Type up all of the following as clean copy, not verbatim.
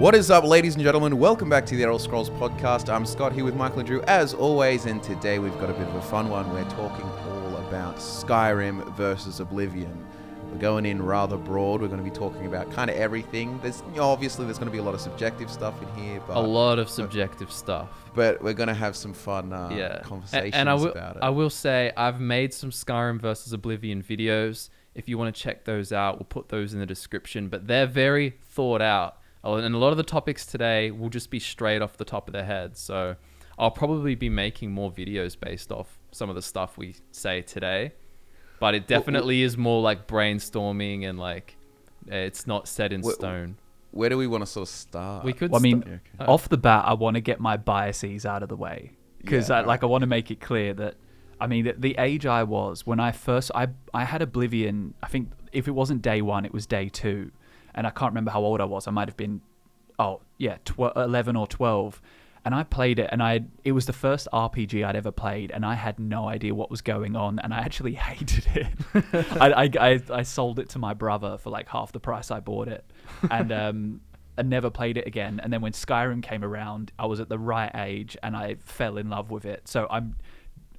What is up, ladies and gentlemen? Welcome back to the Elder Scrolls podcast. I'm Scott here with Michael and Drew, as always, and today we've got a bit of a fun one. We're talking all about Skyrim versus Oblivion. We're going in rather broad. We're going to be talking about kind of everything. Obviously there's going to be a lot of subjective stuff in here, but a lot of subjective stuff. But we're going to have some fun conversations about it. I will say I've made some Skyrim versus Oblivion videos. If you want to check those out, we'll put those in the description. But they're very thought out. And a lot of the topics today will just be straight off the top of their head. So I'll probably be making more videos based off some of the stuff we say today. But it definitely is more like brainstorming and like it's not set in stone. Where do we want to sort of start? We could. Off the bat, I want to get my biases out of the way because I want to make it clear that, I mean, the age I was when I had Oblivion. I think if it wasn't day one, it was day two, and I can't remember how old I was. I might have been, 11 or 12. And I played it, and it was the first RPG I'd ever played, and I had no idea what was going on, and I actually hated it. I sold it to my brother for like half the price I bought it, and I never played it again. And then when Skyrim came around, I was at the right age, and I fell in love with it. So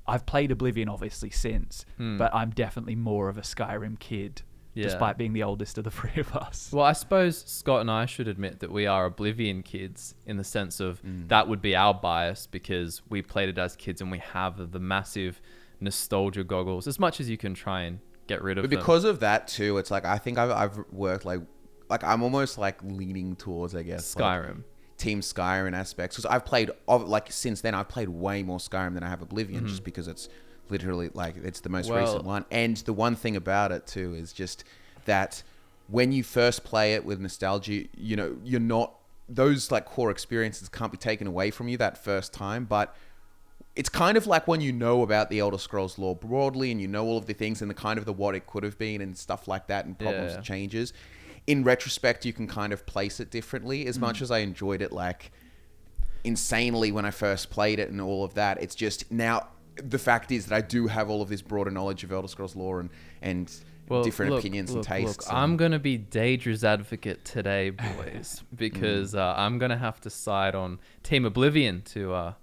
I've played Oblivion obviously since, but I'm definitely more of a Skyrim kid. Yeah. Despite being the oldest of the three of us. Well, I suppose Scott and I should admit that we are Oblivion kids in the sense of that would be our bias because we played it as kids and we have the massive nostalgia goggles as much as you can try and get rid of them. But because of that too, it's like I think I've worked like I'm almost like leaning towards, I guess, Skyrim. Like Team Skyrim aspects. Because I've played, since then, I've played way more Skyrim than I have Oblivion just because it's literally like it's the most recent one. And the one thing about it too is just that when you first play it with nostalgia, you know, you're not, those like core experiences can't be taken away from you that first time. But it's kind of like when you know about the Elder Scrolls lore broadly and you know all of the things and the kind of the what it could have been and stuff like that and problems and changes. In retrospect, you can kind of place it differently. As much as I enjoyed it like insanely when I first played it and all of that, it's just now the fact is that I do have all of this broader knowledge of Elder Scrolls lore and different opinions and tastes. I'm going to be Daedra's advocate today, boys, because I'm going to have to side on Team Oblivion to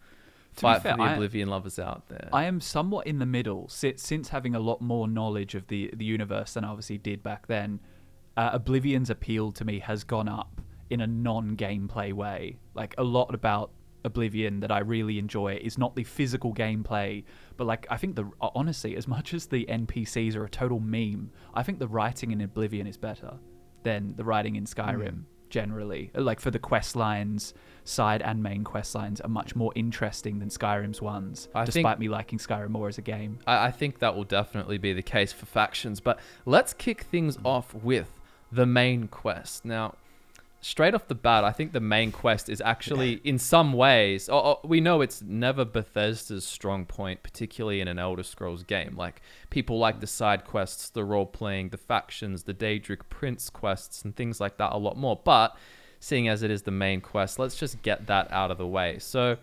fight for the Oblivion lovers out there. I am somewhat in the middle. Since having a lot more knowledge of the universe than I obviously did back then, Oblivion's appeal to me has gone up in a non-gameplay way. Like a lot about Oblivion that I really enjoy is not the physical gameplay, but like I think honestly, as much as the NPCs are a total meme, I think the writing in Oblivion is better than the writing in Skyrim generally. Like for the quest lines, side and main quest lines are much more interesting than Skyrim's ones, despite me liking Skyrim more as a game. I think that will definitely be the case for factions, but let's kick things off with the main quest. Now, straight off the bat, I think the main quest is actually, in some ways, we know it's never Bethesda's strong point, particularly in an Elder Scrolls game. Like, people like the side quests, the role-playing, the factions, the Daedric Prince quests, and things like that a lot more. But, seeing as it is the main quest, let's just get that out of the way. So,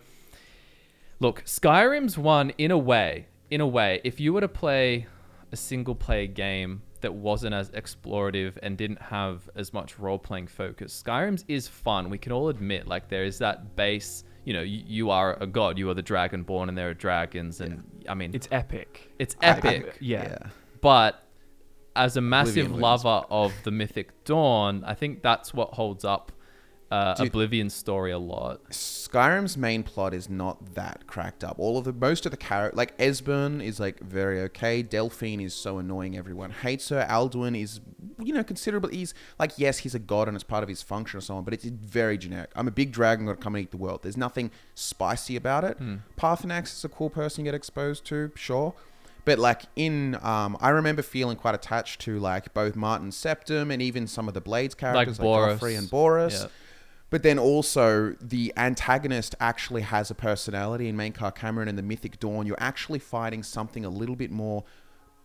look, Skyrim's one, in a way, if you were to play a single-player game that wasn't as explorative and didn't have as much role-playing focus, Skyrim's is fun. We can all admit, like, there is that base, you know, you are a god, you are the Dragonborn, and there are dragons, and I mean, it's epic. It's epic. But as a massive lover of the Mythic Dawn, I think that's what holds up Oblivion's story a lot. Skyrim's main plot is not that cracked up. Most of the characters, like Esbern is like very okay. Delphine is so annoying, everyone hates her. Alduin is, you know, considerably. He's like, yes, he's a god and it's part of his function or so on, but it's very generic. I'm a big dragon, gotta come and eat the world. There's nothing spicy about it. Parthenax is a cool person you get exposed to, sure. But like I remember feeling quite attached to like both Martin Septim and even some of the Blades characters, like Joffrey and Boris. Yeah. But then also the antagonist actually has a personality in Mainkar Cameron and the Mythic Dawn. You're actually fighting something a little bit more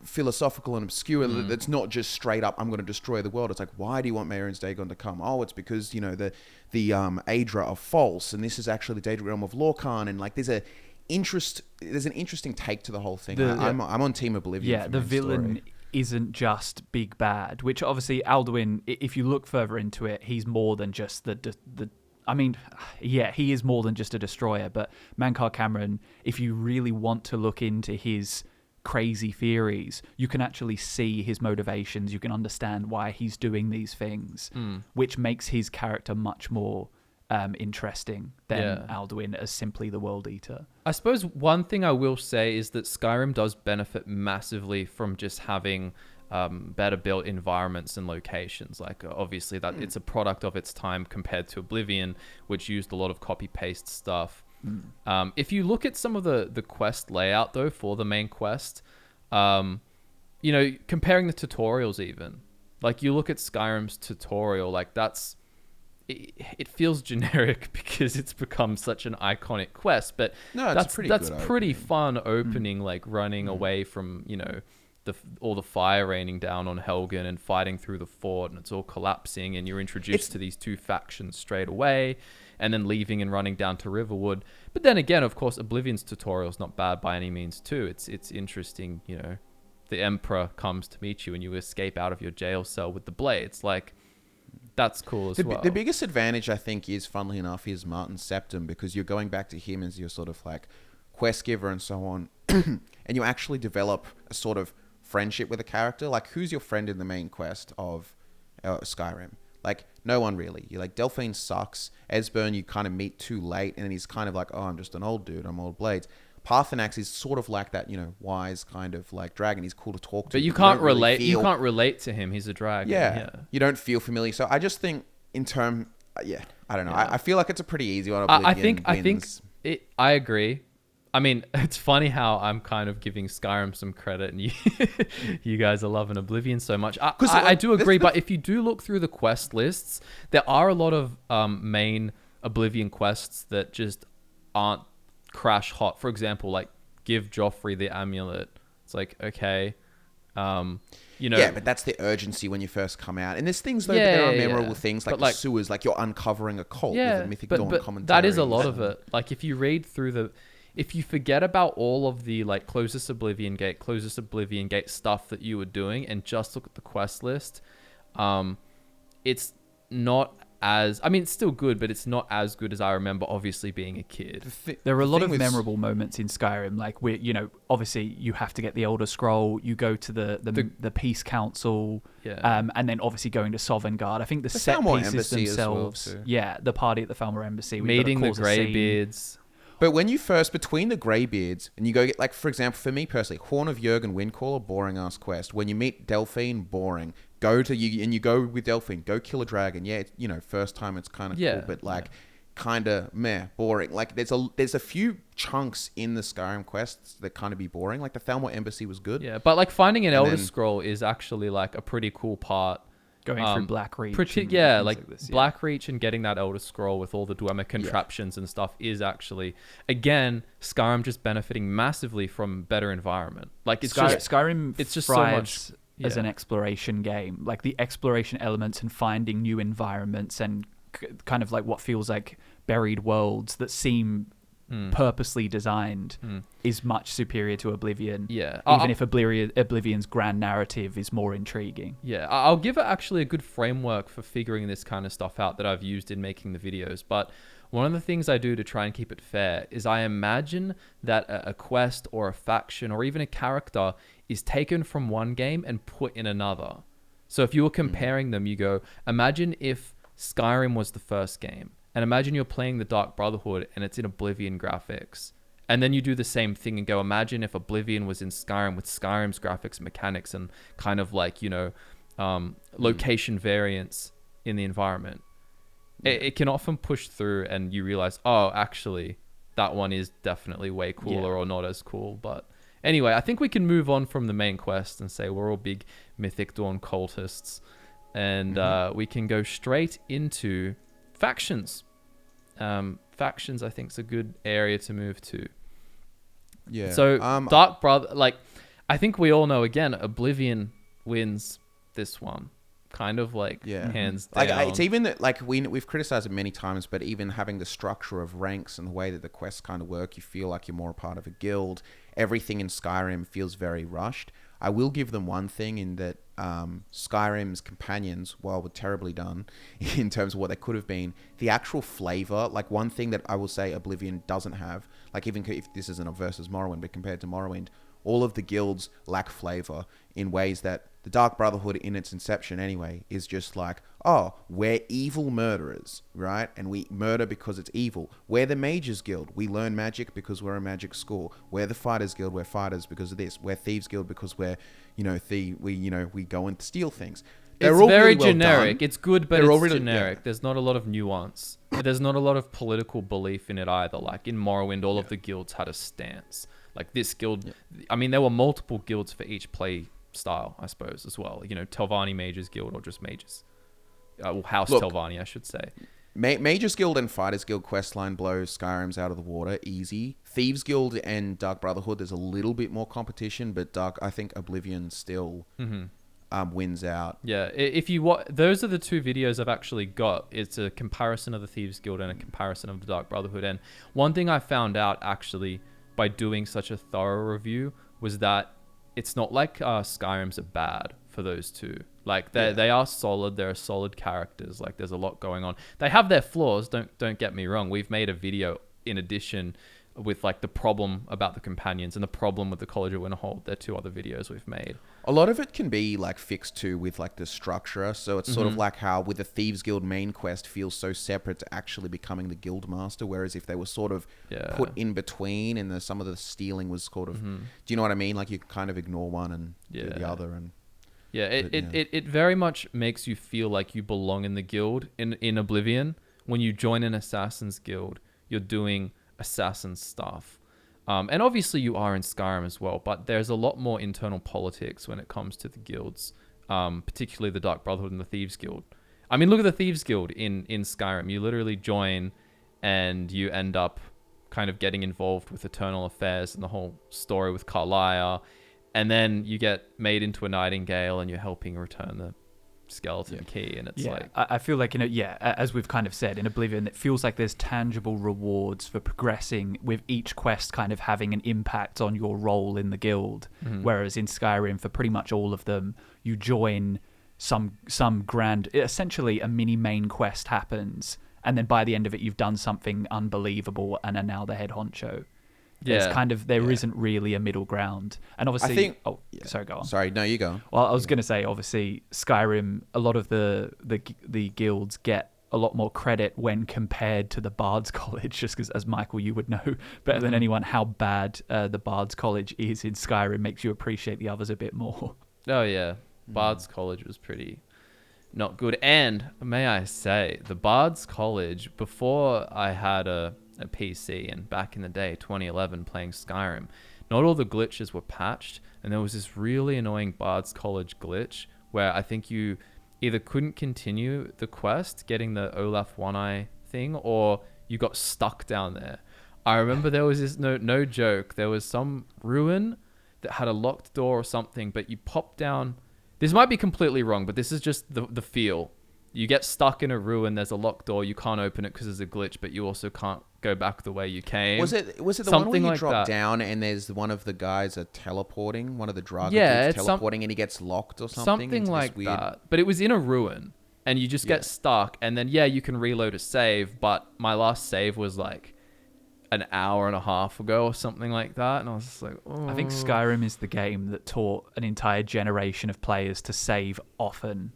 philosophical and obscure that's not just straight up, I'm going to destroy the world. It's like, why do you want Marin's Dagon to come? Oh, it's because, you know, the Aedra are false, and this is actually the Daedric realm of Lorkhan, and like there's an interesting take to the whole thing. I'm on Team Oblivion. Yeah, the villain isn't just big bad, which obviously Alduin, if you look further into it, he's more than just the I mean, yeah, he is more than just a destroyer, but Mankar Cameron, if you really want to look into his crazy theories, you can actually see his motivations. You can understand why he's doing these things, which makes his character much more interesting than Alduin as simply the World Eater. I suppose one thing I will say is that Skyrim does benefit massively from just having better built environments and locations. Like obviously that it's a product of its time compared to Oblivion, which used a lot of copy paste stuff. If you look at some of the quest layout though for the main quest, comparing the tutorials, even like you look at Skyrim's tutorial, like it feels generic because it's become such an iconic quest, but that's pretty fun opening, like running away from all the fire raining down on Helgen and fighting through the fort, and it's all collapsing, and you're introduced to these two factions straight away, and then leaving and running down to Riverwood. But then again, of course, Oblivion's tutorial is not bad by any means too. It's interesting, the Emperor comes to meet you and you escape out of your jail cell with the blades. Like, that's cool as well. The biggest advantage, I think, is, funnily enough, is Martin Septim, because you're going back to him as your sort of like quest giver and so on, and you actually develop a sort of friendship with a character. Like, who's your friend in the main quest of Skyrim? Like, no one really. You're like, Delphine sucks. Esbern, you kind of meet too late, and then he's kind of like, oh, I'm just an old dude. I'm old blades. Parthenax is sort of like that, wise kind of like dragon. He's cool to talk to. But you can't relate. You can't relate to him. He's a dragon. Yeah. You don't feel familiar. So I just think I don't know. Yeah. I feel like it's a pretty easy one. I think I agree. I mean, it's funny how I'm kind of giving Skyrim some credit, and you guys are loving Oblivion so much. I do agree, but if you do look through the quest lists, there are a lot of main Oblivion quests that just aren't crash hot. For example, like give Joffrey the amulet. It's like, okay, Yeah, but that's the urgency when you first come out. And there's things, though, there are memorable things like the sewers, like you're uncovering a cult with a Mythic Dawn commentary. That is a lot of it. Like, if you read through if you forget about all of the like closest Oblivion Gate stuff that you were doing and just look at the quest list, it's not as, I mean, it's still good, but it's not as good as I remember, obviously, being a kid. There are a lot of memorable moments in Skyrim. Like, obviously you have to get the Elder Scroll, you go to the Peace Council, and then obviously going to Sovngarde. I think the set pieces themselves, the party at the Falmer Embassy. Meeting the Greybeards. But when you first, between the Greybeards, and you go get, like, for example, for me personally, Horn of Jurgen Windcaller, boring-ass quest. When you meet Delphine, boring. You go with Delphine, go kill a dragon. Yeah, first time it's kind of cool, but, like, kind of meh, boring. Like, there's a few chunks in the Skyrim quests that kind of be boring. Like, the Falmer Embassy was good. Yeah, but, like, finding an Elder Scroll is actually, like, a pretty cool part. Going through Blackreach. Blackreach and getting that Elder Scroll with all the Dwemer contraptions and stuff is actually, again, Skyrim just benefiting massively from better environment. Like, Skyrim it's just thrives so much as an exploration game. Like, the exploration elements and finding new environments and kind of like what feels like buried worlds that seem purposely designed is much superior to Oblivion. Yeah. Even if Oblivion's grand narrative is more intriguing. Yeah. I'll give it actually a good framework for figuring this kind of stuff out that I've used in making the videos. But one of the things I do to try and keep it fair is I imagine that a quest or a faction or even a character is taken from one game and put in another. So if you were comparing them, you go, imagine if Skyrim was the first game. And imagine you're playing the Dark Brotherhood and it's in Oblivion graphics. And then you do the same thing and go, imagine if Oblivion was in Skyrim with Skyrim's graphics and mechanics and kind of like, location variance in the environment. It can often push through and you realize, oh, actually, that one is definitely way cooler or not as cool. But anyway, I think we can move on from the main quest and say we're all big Mythic Dawn cultists. And we can go straight into factions. Factions, I think, is a good area to move to. Yeah. So, Dark Brother, like, I think we all know, again, Oblivion wins this one. Kind of like hands down. Like, it's even that, like, we've criticized it many times, but even having the structure of ranks and the way that the quests kind of work, you feel like you're more a part of a guild. Everything in Skyrim feels very rushed. I will give them one thing in that Skyrim's companions, while were terribly done in terms of what they could have been, the actual flavor, like one thing that I will say Oblivion doesn't have, like even if this isn't a versus Morrowind, but compared to Morrowind, all of the guilds lack flavor in ways that the Dark Brotherhood in its inception anyway is just like, oh, we're evil murderers, right? And we murder because it's evil. We're the Mages Guild. We learn magic because we're a magic school. We're the Fighters Guild. We're fighters because of this. We're Thieves Guild because we're, we go and steal things. It's all very really well generic. done. It's good, but They're all it's really- generic. yeah. There's not a lot of nuance. There's not a lot of political belief in it either. Like in Morrowind, all of the guilds had a stance. Like this guild, I mean, there were multiple guilds for each play style, I suppose, as well. Telvanni Mages Guild or just Mages. House Telvanni, I should say. Mages Guild and Fighters Guild questline blows Skyrim's out of the water easy. Thieves Guild and Dark Brotherhood, there's a little bit more competition, but I think Oblivion still wins out. Yeah, if you those are the two videos I've actually got. It's a comparison of the Thieves Guild and a comparison of the Dark Brotherhood. And one thing I found out actually by doing such a thorough review was that it's not like Skyrim's are bad for those two. Like they are solid. They're solid characters. Like there's a lot going on. They have their flaws. Don't get me wrong. We've made a video in addition with like the problem about the companions and the problem with the College of Winterhold. They're two other videos we've made. A lot of it can be like fixed too with like the structure. So it's sort of like how with the Thieves Guild main quest feels so separate to actually becoming the guild master. Whereas if they were sort of put in between and some of the stealing was sort of, do you know what I mean? Like you kind of ignore one and do the other. And it very much makes you feel like you belong in the guild. In Oblivion, when you join an assassin's guild, you're doing assassin stuff. And obviously you are in Skyrim as well, but there's a lot more internal politics when it comes to the guilds, particularly the Dark Brotherhood and the Thieves Guild. I mean, look at the Thieves Guild in Skyrim. You literally join and you end up kind of getting involved with eternal affairs and the whole story with Carlisle. And then you get made into a nightingale and you're helping return the skeleton key. And it's I feel like, as we've kind of said, in Oblivion, it feels like there's tangible rewards for progressing with each quest kind of having an impact on your role in the guild. Whereas in Skyrim, for pretty much all of them, you join some grand, essentially a mini main quest happens. And then by the end of it, you've done something unbelievable and are now the head honcho. There's kind of isn't really a middle ground, and obviously, I think. Sorry, go on. Sorry, no, you go. Well, I was going to say, obviously, Skyrim. A lot of the guilds get a lot more credit when compared to the Bards College, just because, as Michael, you would know better than anyone how bad the Bards College is in Skyrim makes you appreciate the others a bit more. Oh yeah, Bards College was pretty not good, and may I say, the Bards College before I had a PC and back in the day 2011 playing Skyrim, not all the glitches were patched, and there was this really annoying Bard's College glitch where I think you either couldn't continue the quest getting the Olaf One-Eye thing, or you got stuck down there. I remember there was this no joke, there was some ruin that had a locked door or something, but you pop down, this might be completely wrong, but this is just the feel. You get stuck in a ruin, there's a locked door, you can't open it because there's a glitch, but you also can't go back the way you came. Was it the Something one where you like drop that. down and there's one of the guys teleporting, one of the Draga Yeah, dudes it's teleporting and he gets locked or something? Something into this like weird... that. But it was in a ruin, and you just get stuck, and then, you can reload a save, but my last save was like an hour and a half ago or something like that, and I was just like, oh. I think Skyrim is the game that taught an entire generation of players to save often.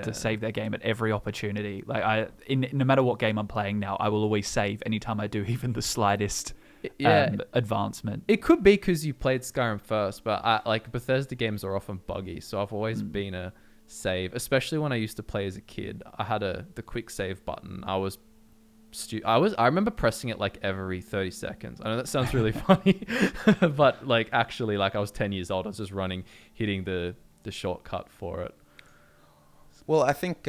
To save their game at every opportunity. Like no matter what game I'm playing now, I will always save anytime I do even the slightest advancement. It could be because you played Skyrim first, but Bethesda games are often buggy, so I've always been a save, especially when I used to play as a kid. I had the quick save button. I remember pressing it like every 30 seconds. I know that sounds really funny, but actually I was 10 years old. I was just hitting the shortcut for it. Well, I think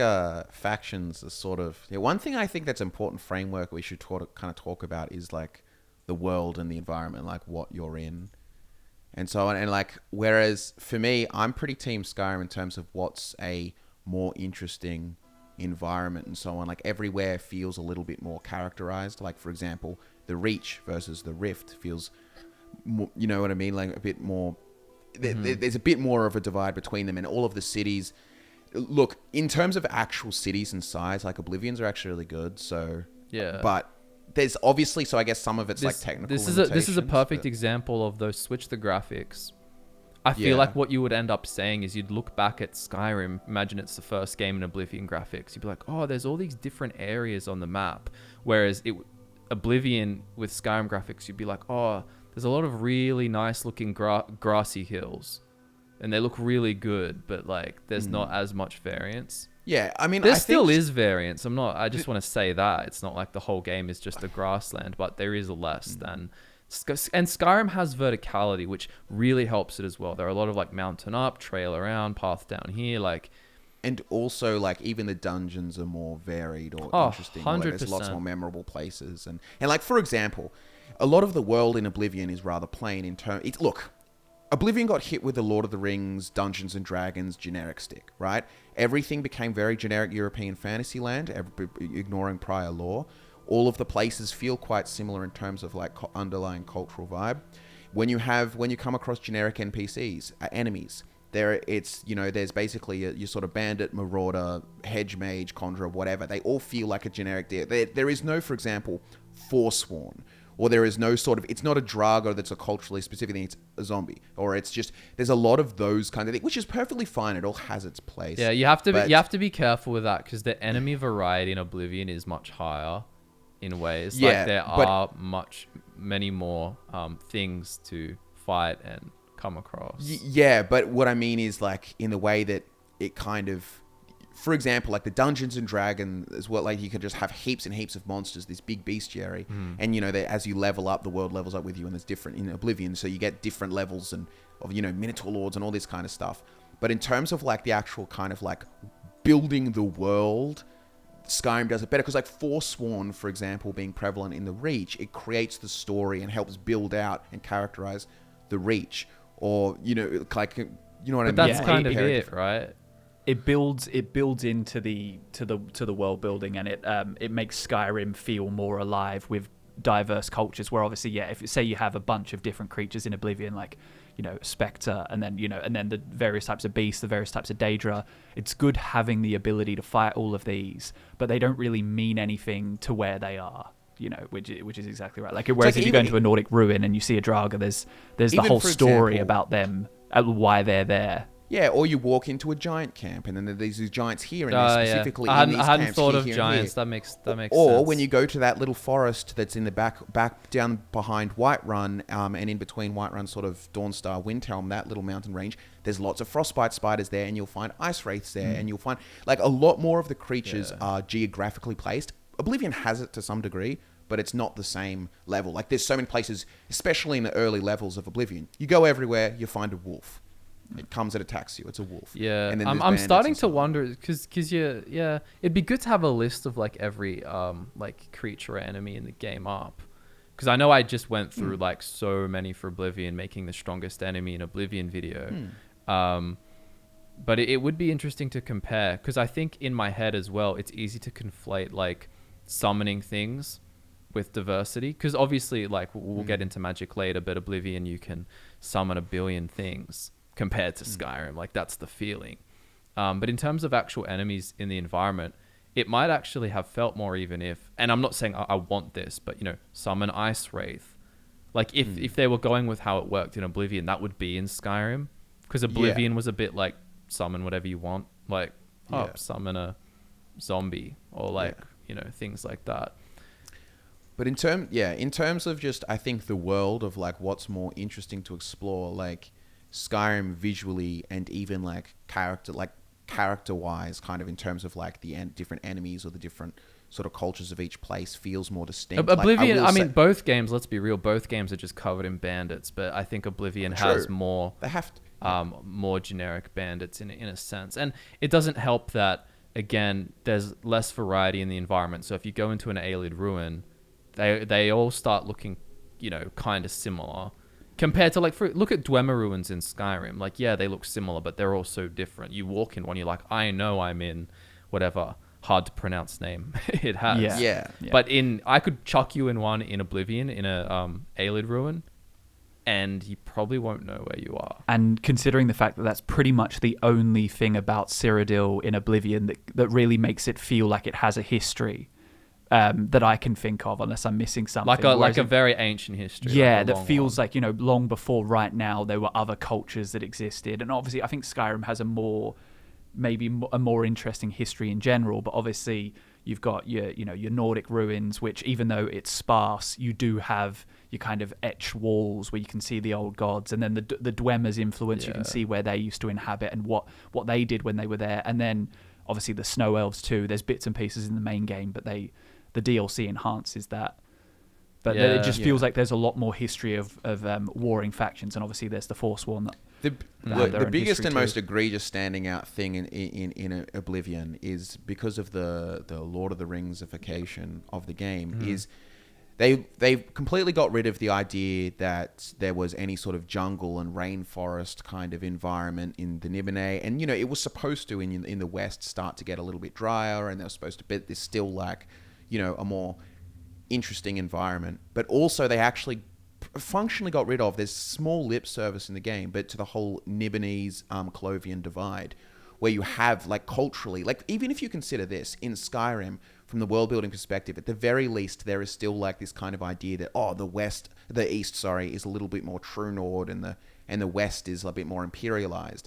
factions are sort of... one thing I think that's important framework we should kind of talk about is like the world and the environment, like what you're in and so on. And whereas for me, I'm pretty team Skyrim in terms of what's a more interesting environment and so on. Like everywhere feels a little bit more characterized. Like, for example, the Reach versus the Rift feels, you know what I mean? Like a bit more there's a bit more of a divide between them, and all of the cities. Look, in terms of actual cities and size, like Oblivion's are actually really good. So Yeah. but there's obviously, so I guess some of it's like technical. This is a perfect example of those switch the graphics. I feel Yeah. like what you would end up saying is you'd look back at Skyrim, imagine it's the first game in Oblivion graphics. You'd be like, oh, there's all these different areas on the map. Whereas Oblivion with Skyrim graphics, you'd be like, oh, there's a lot of really nice looking grassy hills. And they look really good, but like there's not as much variance. Yeah, I mean, There still is variance. I just want to say that. It's not like the whole game is just a grassland, but there is less than... And Skyrim has verticality, which really helps it as well. There are a lot of like mountain up, trail around, path down here, like... And also, like, even the dungeons are more varied or interesting. 100%. Like, there's lots more memorable places. And like, for example, a lot of the world in Oblivion is rather plain in terms... Look, Oblivion got hit with the Lord of the Rings, Dungeons and Dragons generic stick, right? Everything became very generic European fantasy land, ignoring prior lore. All of the places feel quite similar in terms of like underlying cultural vibe. When you come across generic NPCs, enemies, there's basically your sort of bandit, marauder, hedge mage, conjurer, whatever. They all feel like a generic deal. There is no, for example, Forsworn. Or there is no sort of, it's not a Drago that's a culturally specific thing, it's a zombie. Or it's just, there's a lot of those kind of things, which is perfectly fine. It all has its place. Yeah, you have to be careful with that because the enemy variety in Oblivion is much higher in ways. Yeah, like there are many more things to fight and come across. Yeah, but what I mean is like in the way that it kind of, for example, like the Dungeons and Dragons as well, like you could just have heaps and heaps of monsters, this big bestiary, and as you level up, the world levels up with you, and there's different in Oblivion, so you get different levels and of Minotaur lords and all this kind of stuff. But in terms of like the actual kind of like building the world, Skyrim does it better because like Forsworn, for example, being prevalent in the Reach, it creates the story and helps build out and characterize the Reach, or like what I mean. But that's kind of it, right? It builds into the world building, and it makes Skyrim feel more alive with diverse cultures. Where obviously, if say you have a bunch of different creatures in Oblivion, like Spectre, and then the various types of beasts, the various types of Daedra. It's good having the ability to fight all of these, but they don't really mean anything to where they are. Which is exactly right. Like whereas if you go into a Nordic ruin and you see a Draga, there's the whole story about them, why they're there. Yeah, or you walk into a giant camp, and then there's these giants here, and they're specifically in these camps. I hadn't thought of here giants. That makes sense. Or when you go to that little forest that's in the back down behind Whiterun, and in between Whiterun, sort of Dawnstar, Windhelm, that little mountain range, there's lots of frostbite spiders there, and you'll find ice wraiths there, and you'll find like a lot more of the creatures are geographically placed. Oblivion has it to some degree, but it's not the same level. Like there's so many places, especially in the early levels of Oblivion, you go everywhere, you find a wolf. It comes and attacks you. It's a wolf. Yeah, and then I'm starting to wonder because it'd be good to have a list of like every like creature or enemy in the game up. Because I know I just went through like so many for Oblivion, making the strongest enemy in Oblivion video. But it would be interesting to compare because I think in my head as well, it's easy to conflate like summoning things with diversity. Because obviously, like we'll get into magic later, but Oblivion you can summon a billion things. Compared to Skyrim, like that's the feeling. But in terms of actual enemies in the environment, it might actually have felt more even if, and I'm not saying I want this, but summon Ice Wraith. Like if they were going with how it worked in Oblivion, that would be in Skyrim. Because Oblivion was a bit like summon whatever you want, like summon a zombie or like things like that. But in terms of just I think the world of like what's more interesting to explore, like Skyrim visually and even like character wise, kind of in terms of like the different enemies or the different sort of cultures of each place feels more distinct. Oblivion, I mean, both games, let's be real, both games are just covered in bandits, but I think Oblivion has more, they have to, more generic bandits in a sense. And it doesn't help that, again, there's less variety in the environment. So if you go into an Aelid ruin, they all start looking, kind of similar. Compared to look at Dwemer ruins in Skyrim. Like, yeah, they look similar, but they're all so different. You walk in one, you're like, I know I'm in whatever hard to pronounce name it has. Yeah. But I could chuck you in one in Oblivion in a Aelid ruin, and you probably won't know where you are. And considering the fact that that's pretty much the only thing about Cyrodiil in Oblivion that really makes it feel like it has a history that I can think of, unless I'm missing something. Like a very ancient history. Yeah, like that feels like, long before right now there were other cultures that existed. And obviously I think Skyrim has a more interesting history in general, but obviously you've got your Nordic ruins, which even though it's sparse, you do have your kind of etched walls where you can see the old gods, and then the Dwemer's influence, you can see where they used to inhabit and what they did when they were there. And then obviously the snow elves too. There's bits and pieces in the main game, but the DLC enhances that. But it just feels like there's a lot more history of warring factions, and obviously there's the Forsworn. The biggest and most egregious standing out thing in Oblivion is because of the Lord of the Ringsification of the game is they've completely got rid of the idea that there was any sort of jungle and rainforest kind of environment in the Nibelheim, and it was supposed to in the West start to get a little bit drier, and they were supposed to be there's still like a more interesting environment, but also they actually functionally got rid of, there's small lip service in the game, but to the whole Nibelheimese Clovian divide, where you have like culturally, like even if you consider this in Skyrim from the world building perspective, at the very least there is still like this kind of idea that the east is a little bit more True Nord, and the west is a bit more imperialized.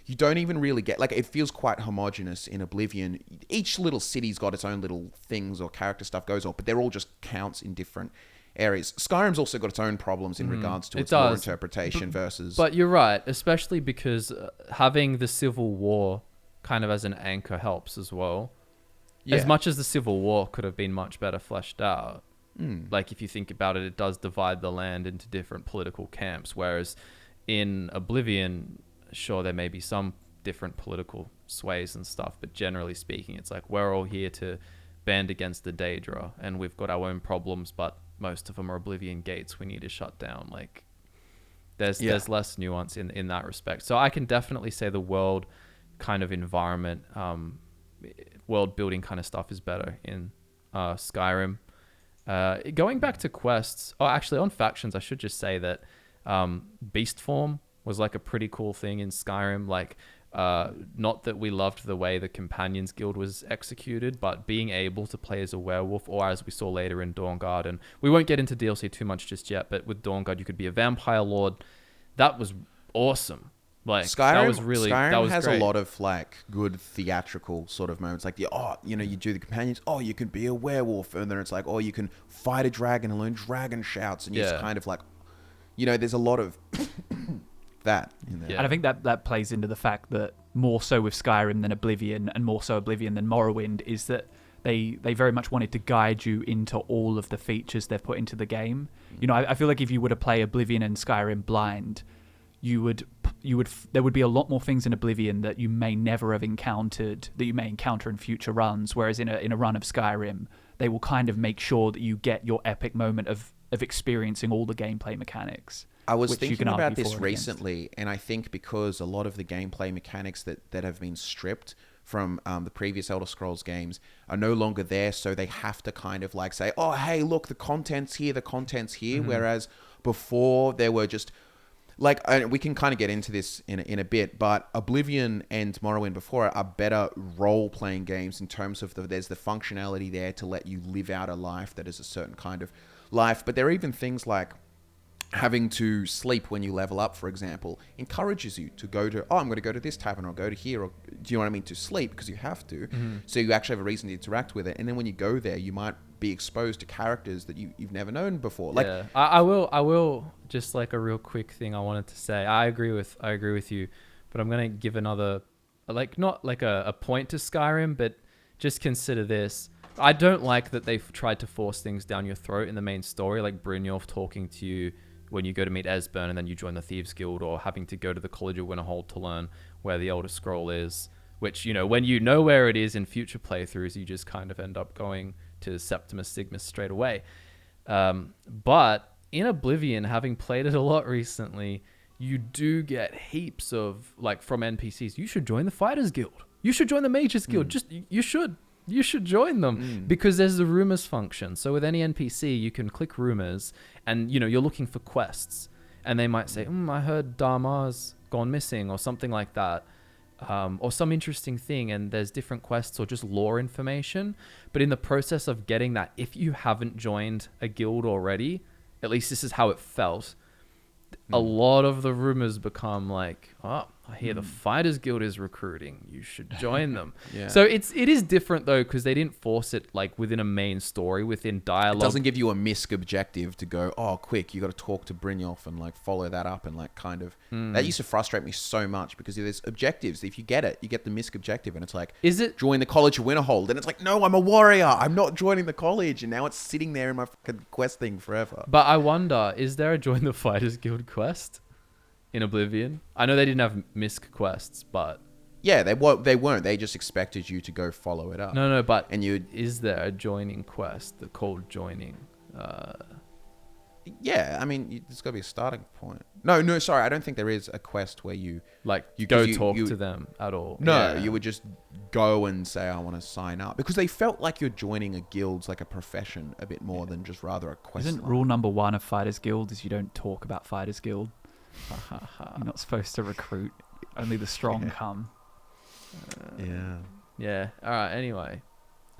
You don't even really get, like, it feels quite homogenous in Oblivion. Each little city's got its own little things or character stuff goes on, but they're all just counts in different areas. Skyrim's also got its own problems in regards to its lore interpretation versus... But you're right, especially because having the Civil War kind of as an anchor helps as well. Yeah. As much as the Civil War could have been much better fleshed out, like if you think about it, it does divide the land into different political camps, whereas in Oblivion... Sure, there may be some different political sways and stuff, but generally speaking, it's like we're all here to band against the Daedra, and we've got our own problems, but most of them are Oblivion gates we need to shut down. Like, there's less nuance in that respect. So I can definitely say the world kind of environment, world building kind of stuff is better in Skyrim. Going back to quests, actually on factions, I should just say that beast form was like a pretty cool thing in Skyrim. Like, not that we loved the way the Companions Guild was executed, but being able to play as a werewolf, or as we saw later in Dawnguard, and we won't get into DLC too much just yet, but with Dawnguard you could be a vampire lord. That was awesome. Like, Skyrim has great. A lot of like good theatrical sort of moments, like you do the Companions, you can be a werewolf, and then it's like, you can fight a dragon and learn dragon shouts, and you just kind of like, there's a lot of that in there. And I think that plays into the fact that more so with Skyrim than Oblivion, and more so Oblivion than Morrowind, is that they very much wanted to guide you into all of the features they've put into the game. I feel like if you were to play Oblivion and Skyrim blind, there would be a lot more things in Oblivion that you may never have encountered, that you may encounter in future runs, whereas in a run of Skyrim, they will kind of make sure that you get your epic moment of experiencing all the gameplay mechanics. I was thinking about this recently, and I think because a lot of the gameplay mechanics that have been stripped from the previous Elder Scrolls games are no longer there, so they have to kind of like say, hey, look, the content's here, whereas before there were just... Like, we can kind of get into this in a bit, but Oblivion and Morrowind before are better role-playing games in terms of there's the functionality there to let you live out a life that is a certain kind of life, but there are even things like having to sleep when you level up, for example, encourages you to go to, I'm going to go to this tavern or go to here, or do you know what I mean, to sleep, because you have to. So you actually have a reason to interact with it. And then when you go there, you might be exposed to characters that you've never known before. Like, I will just like a real quick thing I wanted to say. I agree with you, but I'm going to give another, like, not like a point to Skyrim, but just consider this. I don't like that they've tried to force things down your throat in the main story, like Brynjolf talking to you when you go to meet Esbern and then you join the Thieves Guild, or having to go to the College of Winterhold to learn where the Elder Scroll is, which, when you know where it is in future playthroughs, you just kind of end up going to Septimus Sigmus straight away. But in Oblivion, having played it a lot recently, you do get heaps of, like, from NPCs, you should join the Fighters Guild. You should join the Mages Guild. You should join them because there's the rumors function. So with any NPC, you can click rumors and, you're looking for quests. and they might say, I heard Dharma's gone missing or something like that. Or some interesting thing, and there's different quests or just lore information. But in the process of getting that, if you haven't joined a guild already, at least this is how it felt, a lot of the rumors become like, oh, I hear the Fighters Guild is recruiting. You should join them. Yeah. So it is different though, because they didn't force it like within a main story, within dialogue. It doesn't give you a misc objective to go, oh, quick, you got to talk to Brynjolf and like follow that up and like kind of. That used to frustrate me so much because there's objectives. If you get it, you get the misc objective, and it's like, is it join the College of Winterhold? And it's like, no, I'm a warrior. I'm not joining the college, and now it's sitting there in my fucking quest thing forever. But I wonder, is there a join the Fighters Guild quest in Oblivion? I know they didn't have misc quests, but yeah, they weren't. They just expected you to go follow it up. no, but and you, is there a joining quest called joining? Yeah, I mean, there's got to be a starting point. No, sorry, I don't think there is a quest where you go talk to them at all. No, you would just go and say, I want to sign up, because they felt like you're joining a guild's like a profession a bit more than just rather a quest. Isn't rule number 1 of Fighters Guild is you don't talk about Fighters Guild? You're not supposed to recruit. Only the strong come. Yeah. All right. Anyway, it's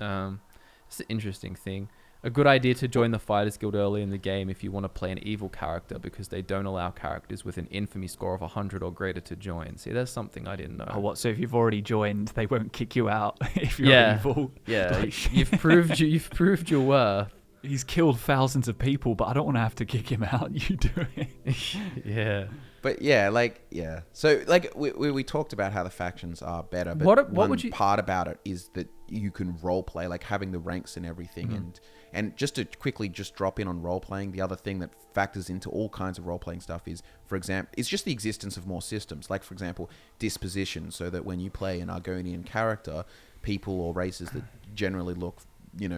an interesting thing. A good idea to join the Fighters Guild early in the game if you want to play an evil character, because they don't allow characters with an infamy score of 100 or greater to join. See, there's something I didn't know. Oh, what? So if you've already joined, they won't kick you out if you're evil? Yeah. Like, you've proved your worth. He's killed thousands of people, but I don't want to have to kick him out. You do it. Yeah. But yeah. So like we talked about how the factions are better, but what would you part about it is that you can role play, like having the ranks and everything. And just to quickly just drop in on role playing, the other thing that factors into all kinds of role playing stuff is, for example, it's just the existence of more systems. Like, for example, disposition, so that when you play an Argonian character, people or races that generally look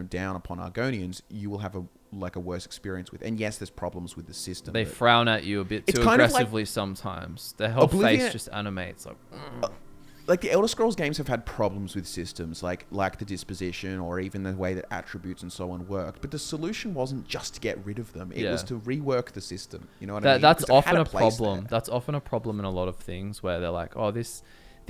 down upon Argonians, you will have a worse experience with. And yes, there's problems with the system. They frown at you a bit too aggressively sometimes. Their whole face just animates like the Elder Scrolls games have had problems with systems like the disposition or even the way that attributes and so on worked. But the solution wasn't just to get rid of them. It was to rework the system. You know what I mean? That's often a problem. That's often a problem in a lot of things where they're like, oh, this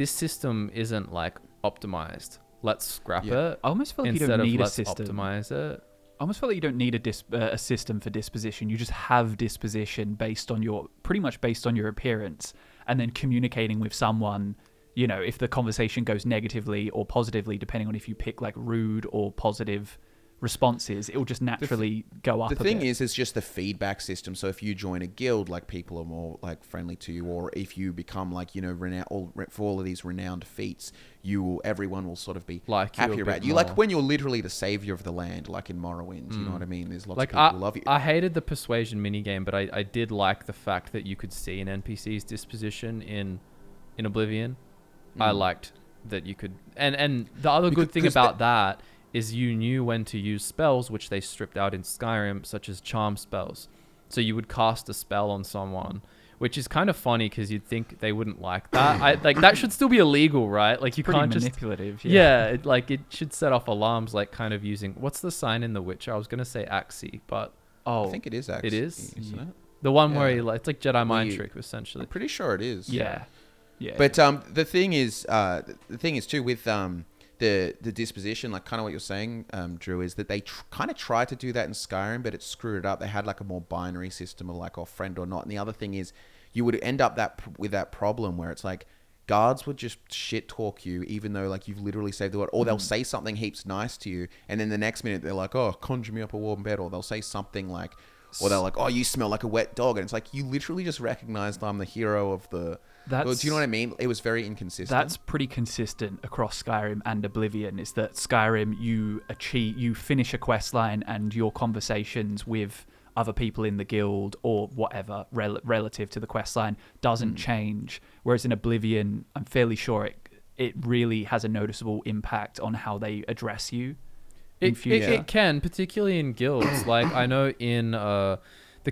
system isn't like optimized. Let's scrap it. I almost feel like you don't need a system. Optimize it. I almost feel like you don't need a system for disposition. You just have disposition pretty much based on your appearance, and then communicating with someone. If the conversation goes negatively or positively, depending on if you pick like rude or positive responses, it will just naturally go up. The thing is, it's just the feedback system. So if you join a guild, like people are more like friendly to you, or if you become like renowned for all of these renowned feats, everyone will sort of be like happy about you. Like when you're literally the savior of the land, like in Morrowind. You know what I mean? There's lots of people who love you. I hated the persuasion minigame, but I did like the fact that you could see an NPC's disposition in Oblivion. I liked that you could, and the other good thing about that is you knew when to use spells, which they stripped out in Skyrim, such as charm spells. So you would cast a spell on someone, which is kind of funny because you'd think they wouldn't like that. That should still be illegal, right? Like you can't just manipulative. It should set off alarms, like kind of using what's the sign in The Witcher? I was gonna say Axii, but I think it is Axii. It is, isn't it? The one where it's like Jedi mind trick, essentially. I'm pretty sure it is. Yeah. But the thing is too with the disposition, like kind of what you're saying, Drew, is that they kind of tried to do that in Skyrim, but it screwed it up. They had like a more binary system of like, friend or not. And the other thing is, you would end up with that problem where it's like guards would just shit talk you, even though like you've literally saved the world, or they'll say something heaps nice to you, and then the next minute they're like, oh, conjure me up a warm bed, or they'll say something like, or they're like, oh, you smell like a wet dog, and it's like you literally just recognized I'm the hero of the. Do you know what I mean? It was very inconsistent. That's pretty consistent across Skyrim and Oblivion. Is that Skyrim you finish a quest line and your conversations with other people in the guild or whatever relative to the quest line doesn't change. Whereas in Oblivion, I'm fairly sure it really has a noticeable impact on how they address you. It can, particularly in guilds. Like I know in the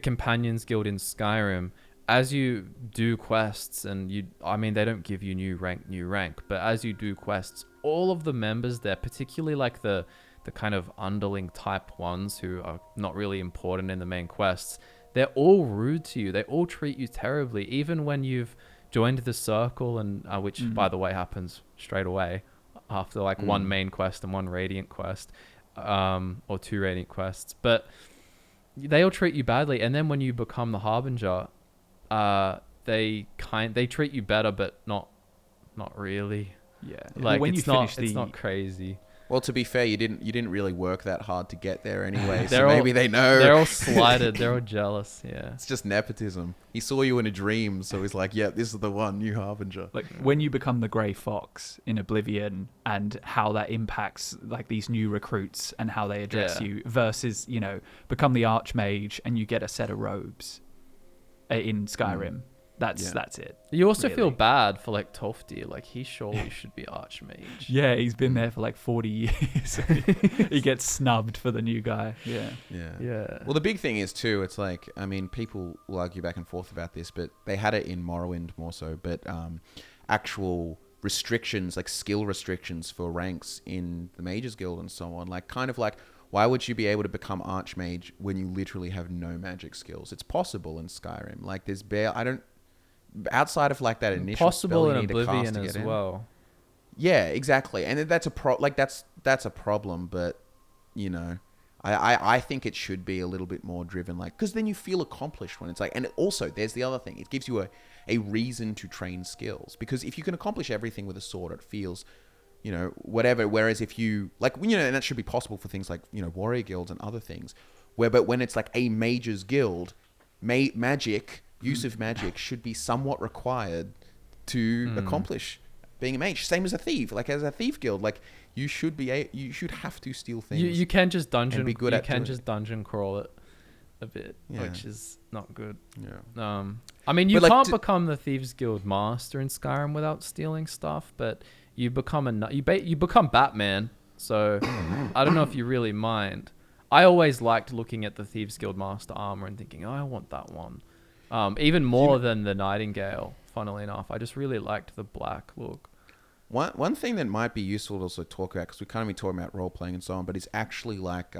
Companions Guild in Skyrim, as you do quests and they don't give you new rank, but as you do quests, all of the members there, particularly like the kind of underling type ones who are not really important in the main quests, they're all rude to you. They all treat you terribly, even when you've joined the circle, and which by the way happens straight away after like one main quest and one radiant quest, or 2 radiant quests. But they all treat you badly, and then when you become the harbinger, they treat you better, but not really. Yeah. Like, when it's not crazy. Well, to be fair, you didn't really work that hard to get there anyway, so They're all- maybe they know. They're all slighted. They're all jealous. Yeah. It's just nepotism. He saw you in a dream, so he's like, "Yeah, this is the one, new harbinger." Like when you become the Grey Fox in Oblivion, and how that impacts like these new recruits and how they address you, versus become the Archmage and you get a set of robes in Skyrim. That's it. You also feel really. bad for like Tofty. Like, he surely should be Archmage. Yeah, he's been there for like 40 years. He gets snubbed for the new guy. Yeah. Yeah. Well, the big thing is too, it's like, I mean, people will argue back and forth about this, but they had it in Morrowind more so, but actual restrictions, like skill restrictions for ranks in the Mages Guild and so on, like kind of like, why would you be able to become Archmage when you literally have no magic skills? It's possible in Skyrim. Like, there's outside of like that initial Possible spell you in need to cast Oblivion to get as in. well. Yeah, exactly. And that's a problem, but I think it should be a little bit more driven, like, because then you feel accomplished when it's like, and also there's the other thing, it gives you a reason to train skills, because if you can accomplish everything with a sword, it feels, whatever. Whereas if you like, and that should be possible for things like, warrior guilds and other things, but when it's like a mages guild, use of magic should be somewhat required to accomplish being a mage. Same as a thief. Like, as a thief guild, like, you should have to steal things. You can just dungeon. be good you at can doing just dungeon crawl it a bit, Yeah. which is not good. Yeah. I mean, you But, like, can't become the Thieves Guild master in Skyrim without stealing stuff, but you become you become Batman. So I don't know if you really mind. I always liked looking at the Thieves Guild master armor and thinking, oh, I want that one. Even more than the Nightingale, funnily enough. I just really liked the black look. One thing that might be useful to also talk about, because we kind of been talking about role playing and so on, but it's actually like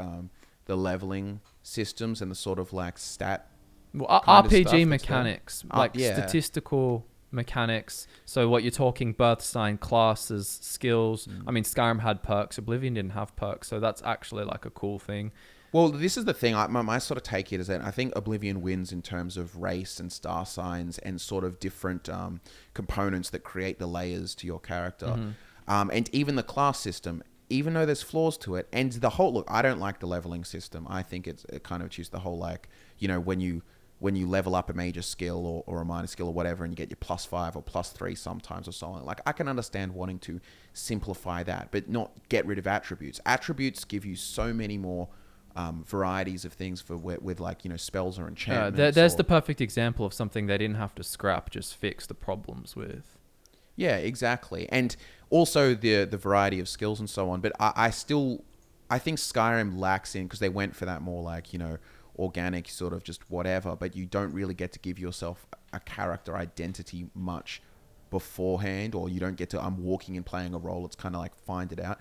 the leveling systems and the sort of like stat Well, kind of stuff RPG that's mechanics, there. like Yeah. statistical mechanics. So what you're talking, birth sign, classes, skills. I mean, Skyrim had perks. Oblivion didn't have perks. So that's actually like a cool thing. Well, this is the thing. My sort of take it is that I think Oblivion wins in terms of race and star signs and sort of different components that create the layers to your character. And even the class system, even though there's flaws to it, and the whole, look, I don't like the leveling system. I think it kind of chooses the whole, like, when you level up a major skill or a minor skill or whatever, and you get your +5 or +3 sometimes or so on. Like, I can understand wanting to simplify that, but not get rid of attributes. Attributes give you so many more varieties of things with like, spells or enchantments. There's the perfect example of something they didn't have to scrap, just fix the problems with. Yeah, exactly. And also the variety of skills and so on. But I think Skyrim lacks in, because they went for that more like, organic sort of just whatever, but you don't really get to give yourself a character identity much beforehand, or you don't get to, I'm walking and playing a role. It's kind of like find it out.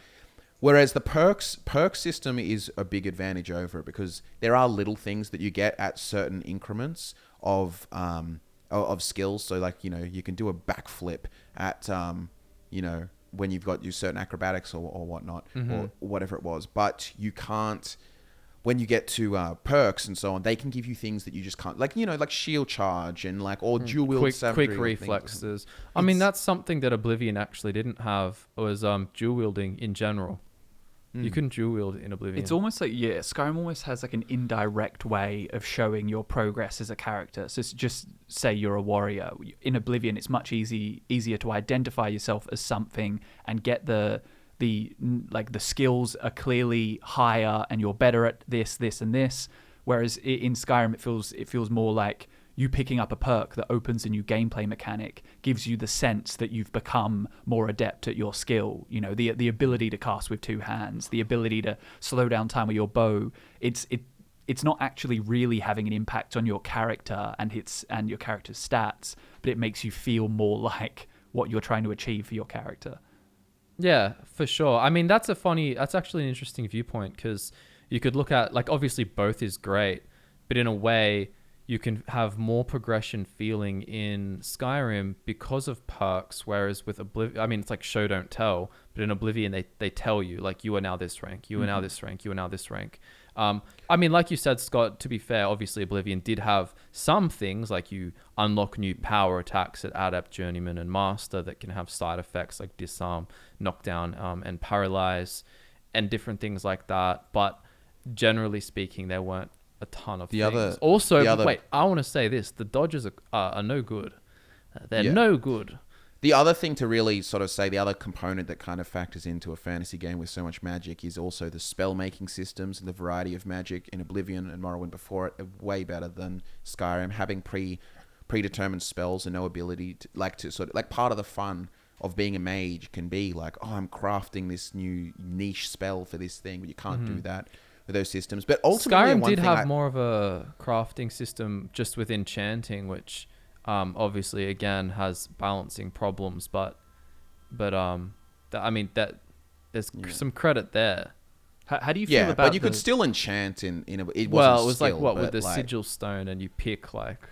Whereas the perk system is a big advantage over it, because there are little things that you get at certain increments of skills. So like, you can do a backflip at, when you've got your certain acrobatics or whatnot, or whatever it was. But you can't, when you get to things and so on, they can give you things that you just can't, like, like shield charge and like, or dual wield quick reflexes. I mean, that's something that Oblivion actually didn't have, was dual wielding in general. You couldn't dual wield in Oblivion. It's almost like, Skyrim almost has like an indirect way of showing your progress as a character. So it's just say you're a warrior. In Oblivion, it's much easier to identify yourself as something and get the skills are clearly higher and you're better at this, and this. Whereas in Skyrim, it feels more like you picking up a perk that opens a new gameplay mechanic, gives you the sense that you've become more adept at your skill. The ability to cast with 2 hands, the ability to slow down time with your bow. It's not actually really having an impact on your character and your character's stats, but it makes you feel more like what you're trying to achieve for your character. Yeah, for sure. I mean, that's actually an interesting viewpoint, because you could look at, like, obviously both is great, but in a way, you can have more progression feeling in Skyrim because of perks, whereas with Oblivion, I mean, it's like show don't tell, but in Oblivion they tell you like you are now this rank, you are now this rank, you are now this rank. I mean, like you said, Scott, to be fair, obviously Oblivion did have some things like you unlock new power attacks at Adept, Journeyman, and Master that can have side effects like disarm, knockdown, and paralyze, and different things like that. But generally speaking, there weren't a ton of things. Wait, I want to say this. The dodges are no good. They're no good. The other thing to really sort of say, the other component that kind of factors into a fantasy game with so much magic is also the spell-making systems and the variety of magic in Oblivion and Morrowind before it are way better than Skyrim. Having predetermined spells and no ability to sort of like part of the fun of being a mage can be like, oh, I'm crafting this new niche spell for this thing, but you can't do that with those systems. But ultimately, Skyrim did have more of a crafting system just with enchanting, which obviously again has balancing problems, but I mean that there's some credit there. How do you feel about? But you could still enchant in a. It was like what with the sigil stone, and you pick like.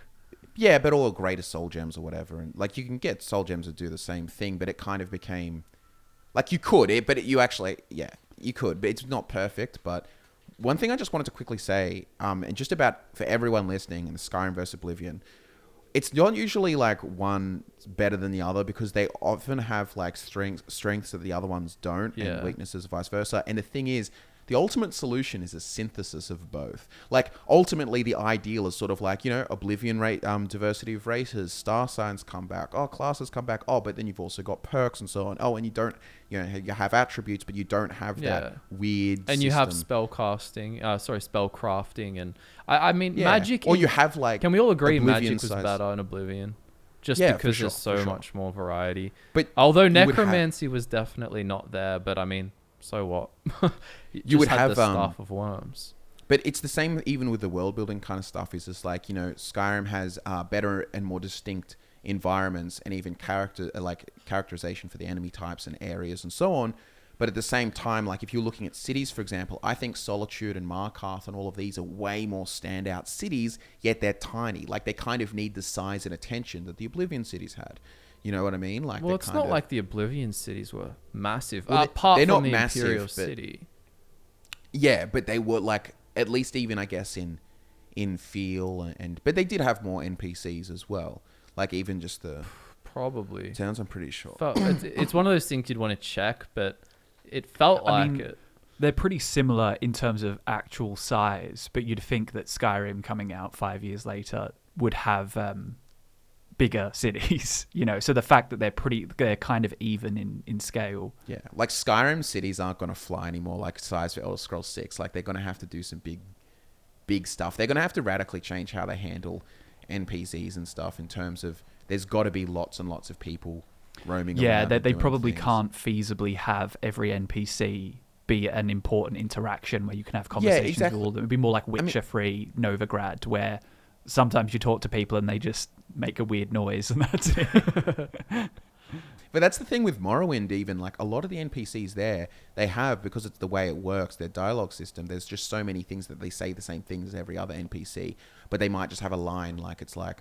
Yeah, but all greater soul gems or whatever, and like you can get soul gems to do the same thing, but it kind of became like you could you could, but it's not perfect. But one thing I just wanted to quickly say, and just about for everyone listening in the Skyrim versus Oblivion, it's not usually like one better than the other because they often have like strengths that the other ones don't, and weaknesses vice versa. And the thing is, the ultimate solution is a synthesis of both. Like ultimately, the ideal is sort of like, you know, Oblivion rate, diversity of races, star signs come back, classes come back, but then you've also got perks and so on. And you don't, you know, you have attributes, but you don't have that weird. And you have spell crafting, and I mean magic. Or you have like. Can we all agree Oblivion magic was better in Oblivion? Just Yeah, because for there's sure, so for much more variety. But although necromancy was definitely not there, but I mean, so what? You would have the stuff of worms. But it's the same even with the world building kind of stuff. Is just like, you know, Skyrim has better and more distinct environments and even characterization for the enemy types and areas and so on. But at the same time, like if you're looking at cities, for example, I think Solitude and Markarth and all of these are way more standout cities, yet they're tiny. Like they kind of need the size and attention that the Oblivion cities had. You know what I mean? Like, well, it's not like the Oblivion cities were massive. Well, apart they're from not the massive, Imperial City. Yeah, but they were like, at least even I guess in feel but they did have more NPCs as well. Like even just the probably towns, I'm pretty sure. It's one of those things you'd want to check, but it felt like it. They're pretty similar in terms of actual size, but you'd think that Skyrim coming out 5 years later would have bigger cities, you know. So the fact that they're kind of even in scale. Yeah, like Skyrim cities aren't going to fly anymore like size for Elder Scrolls 6. Like they're going to have to do some big stuff. They're going to have to radically change how they handle NPCs and stuff in terms of there's got to be lots and lots of people roaming around. Yeah, they probably things. can't feasibly have every NPC be an important interaction where you can have conversations with all of them. It'd be more like Witcher 3 Novigrad, where sometimes you talk to people and they just make a weird noise and that's it. But that's the thing with Morrowind even. Like a lot of the NPCs there, they have, because it's the way it works, their dialogue system, there's just so many things that they say the same things as every other NPC. But they might just have a line like it's like,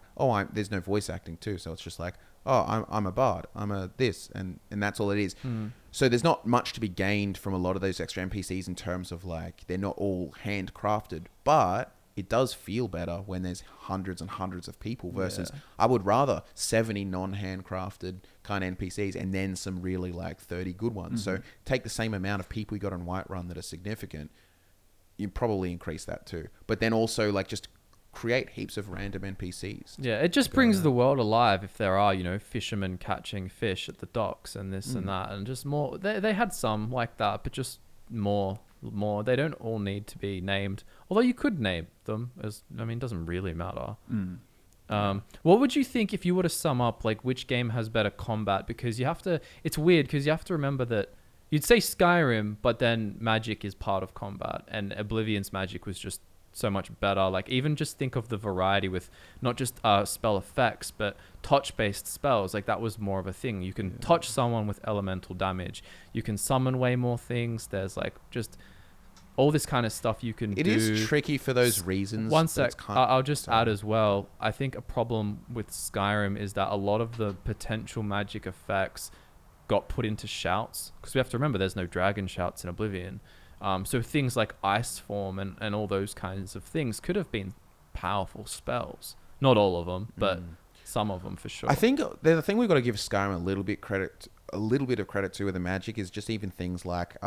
there's no voice acting too. So it's just like, I'm a bard, I'm a this, and that's all it is. So there's not much to be gained from a lot of those extra NPCs in terms of like, they're not all handcrafted, but it does feel better when there's hundreds and hundreds of people versus I would rather 70 non-handcrafted kind of NPCs and then some really like 30 good ones. So take the same amount of people you got on Whiterun that are significant, you probably increase that too. But then also like just create heaps of random NPCs. Yeah, it just brings the world alive if there are, you know, fishermen catching fish at the docks and this and that, and just more. They had some like that, but just more. They don't all need to be named, although you could name them, it doesn't really matter. What would you think if you were to sum up like which game has better combat? Because it's weird because you have to remember that you'd say Skyrim, but then magic is part of combat, and Oblivion's magic was just so much better. Like even just think of the variety with not just spell effects, but touch-based spells. Like that was more of a thing. You can touch someone with elemental damage. You can summon way more things. There's like just all this kind of stuff you can It do. is tricky for those reasons. One but sec, it's kind I'll just add as well. I think a problem with Skyrim is that a lot of the potential magic effects got put into shouts, because we have to remember there's no dragon shouts in Oblivion. So things like ice form and all those kinds of things could have been powerful spells. Not all of them, but some of them for sure. I think the thing we've got to give Skyrim a little bit of credit to with the magic is just even things like,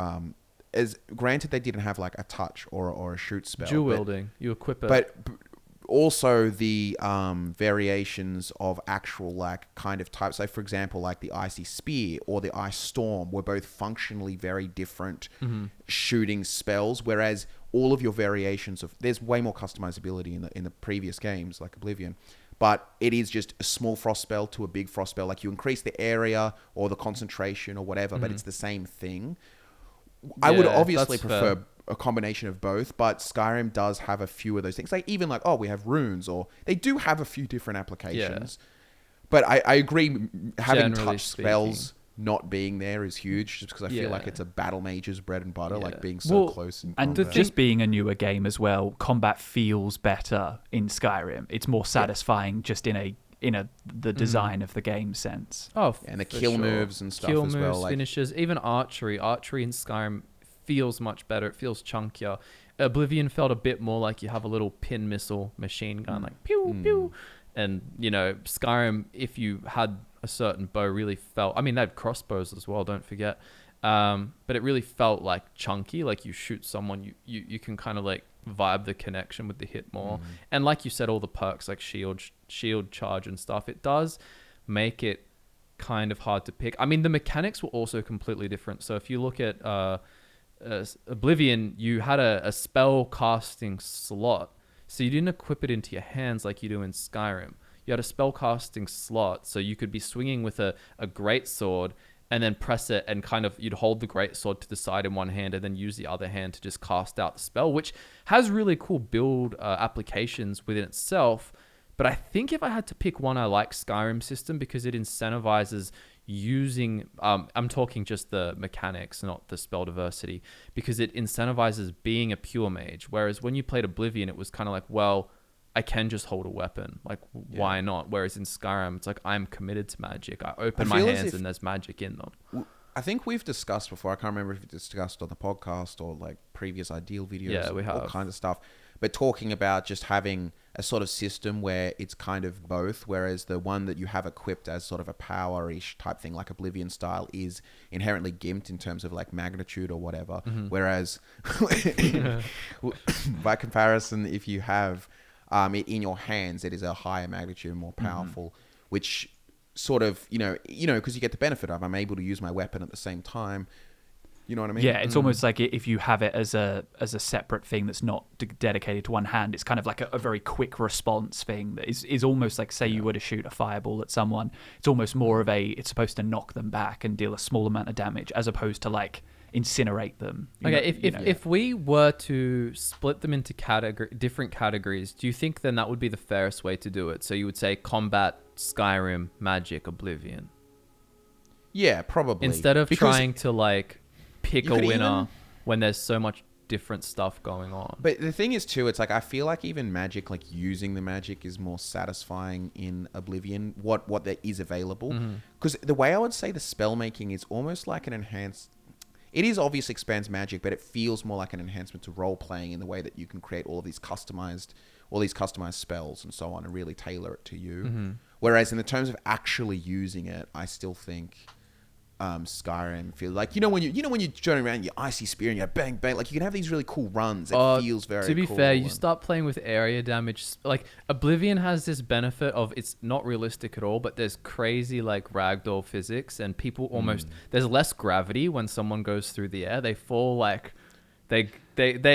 as granted they didn't have like a touch or a shoot spell. Dual wielding, you equip it. But also the variations of actual like kind of types. So for example, like the icy spear or the ice storm were both functionally very different shooting spells, whereas all of your variations of, there's way more customizability in the previous games like Oblivion, but it is just a small frost spell to a big frost spell. Like you increase the area or the concentration or whatever, but it's the same thing. I would obviously prefer a combination of both, but Skyrim does have a few of those things. Like even like, we have runes, or they do have a few different applications. But I agree, having touch spells not being there is huge, just because I feel like it's a battle mage's bread and butter, like being so close in combat. And just being a newer game as well, combat feels better in Skyrim. It's more satisfying just in the design of the game sense. And the kill moves and stuff kill as moves, well. Like, finishes, even archery in Skyrim feels much better. It feels chunkier. Oblivion felt a bit more like you have a little pin missile machine gun, like pew pew. And Skyrim, if you had a certain bow, really felt. I mean, they had crossbows as well. Don't forget. But it really felt like chunky. Like you shoot someone, you can kind of like vibe the connection with the hit more. And like you said, all the perks like shield charge and stuff, it does make it kind of hard to pick. I mean, the mechanics were also completely different. So if you look at Oblivion, you had a spell casting slot, so you didn't equip it into your hands like you do in Skyrim. You had a spell casting slot, so you could be swinging with a great sword and then press it, and kind of you'd hold the great sword to the side in one hand and then use the other hand to just cast out the spell, which has really cool build applications within itself. But I think if I had to pick one, I like Skyrim system because it incentivizes using, I'm talking just the mechanics, not the spell diversity, because it incentivizes being a pure mage. Whereas when you played Oblivion, it was kind of like, well, I can just hold a weapon. Like, why not? Whereas in Skyrim, it's like, I'm committed to magic. I open my hands and there's magic in them. I think we've discussed before, I can't remember if we discussed on the podcast or like previous Ideal videos. Yeah, we have. All kinds of stuff. But talking about just having a sort of system where it's kind of both, whereas the one that you have equipped as sort of a power-ish type thing, like Oblivion style, is inherently gimped in terms of like magnitude or whatever. Whereas by comparison, if you have it in your hands, it is a higher magnitude and more powerful, which sort of, because you get the benefit of, I'm able to use my weapon at the same time. You know what I mean? Yeah, it's almost like if you have it as a separate thing that's not dedicated to one hand, it's kind of like a very quick response thing that is almost like, say you were to shoot a fireball at someone, it's almost more of it's supposed to knock them back and deal a small amount of damage as opposed to like incinerate them. If we were to split them into different categories, do you think then that would be the fairest way to do it? So you would say combat, Skyrim, magic, Oblivion. Yeah, probably. Instead of trying to like pick a winner when there's so much different stuff going on. But the thing is too, it's like I feel like even magic, like using the magic is more satisfying in Oblivion, what there is available. Because the way I would say the spell making is almost like an enhanced, it is obviously expands magic, but it feels more like an enhancement to role playing in the way that you can create all these customized spells and so on and really tailor it to you. Whereas in the terms of actually using it, I still think Skyrim feels like, when you turn around your icy spear and you bang bang, like you can have these really cool runs. It feels very cool. To be fair, you start playing with area damage. Like Oblivion has this benefit of it's not realistic at all, but there's crazy like ragdoll physics and people almost there's less gravity when someone goes through the air. They fall like they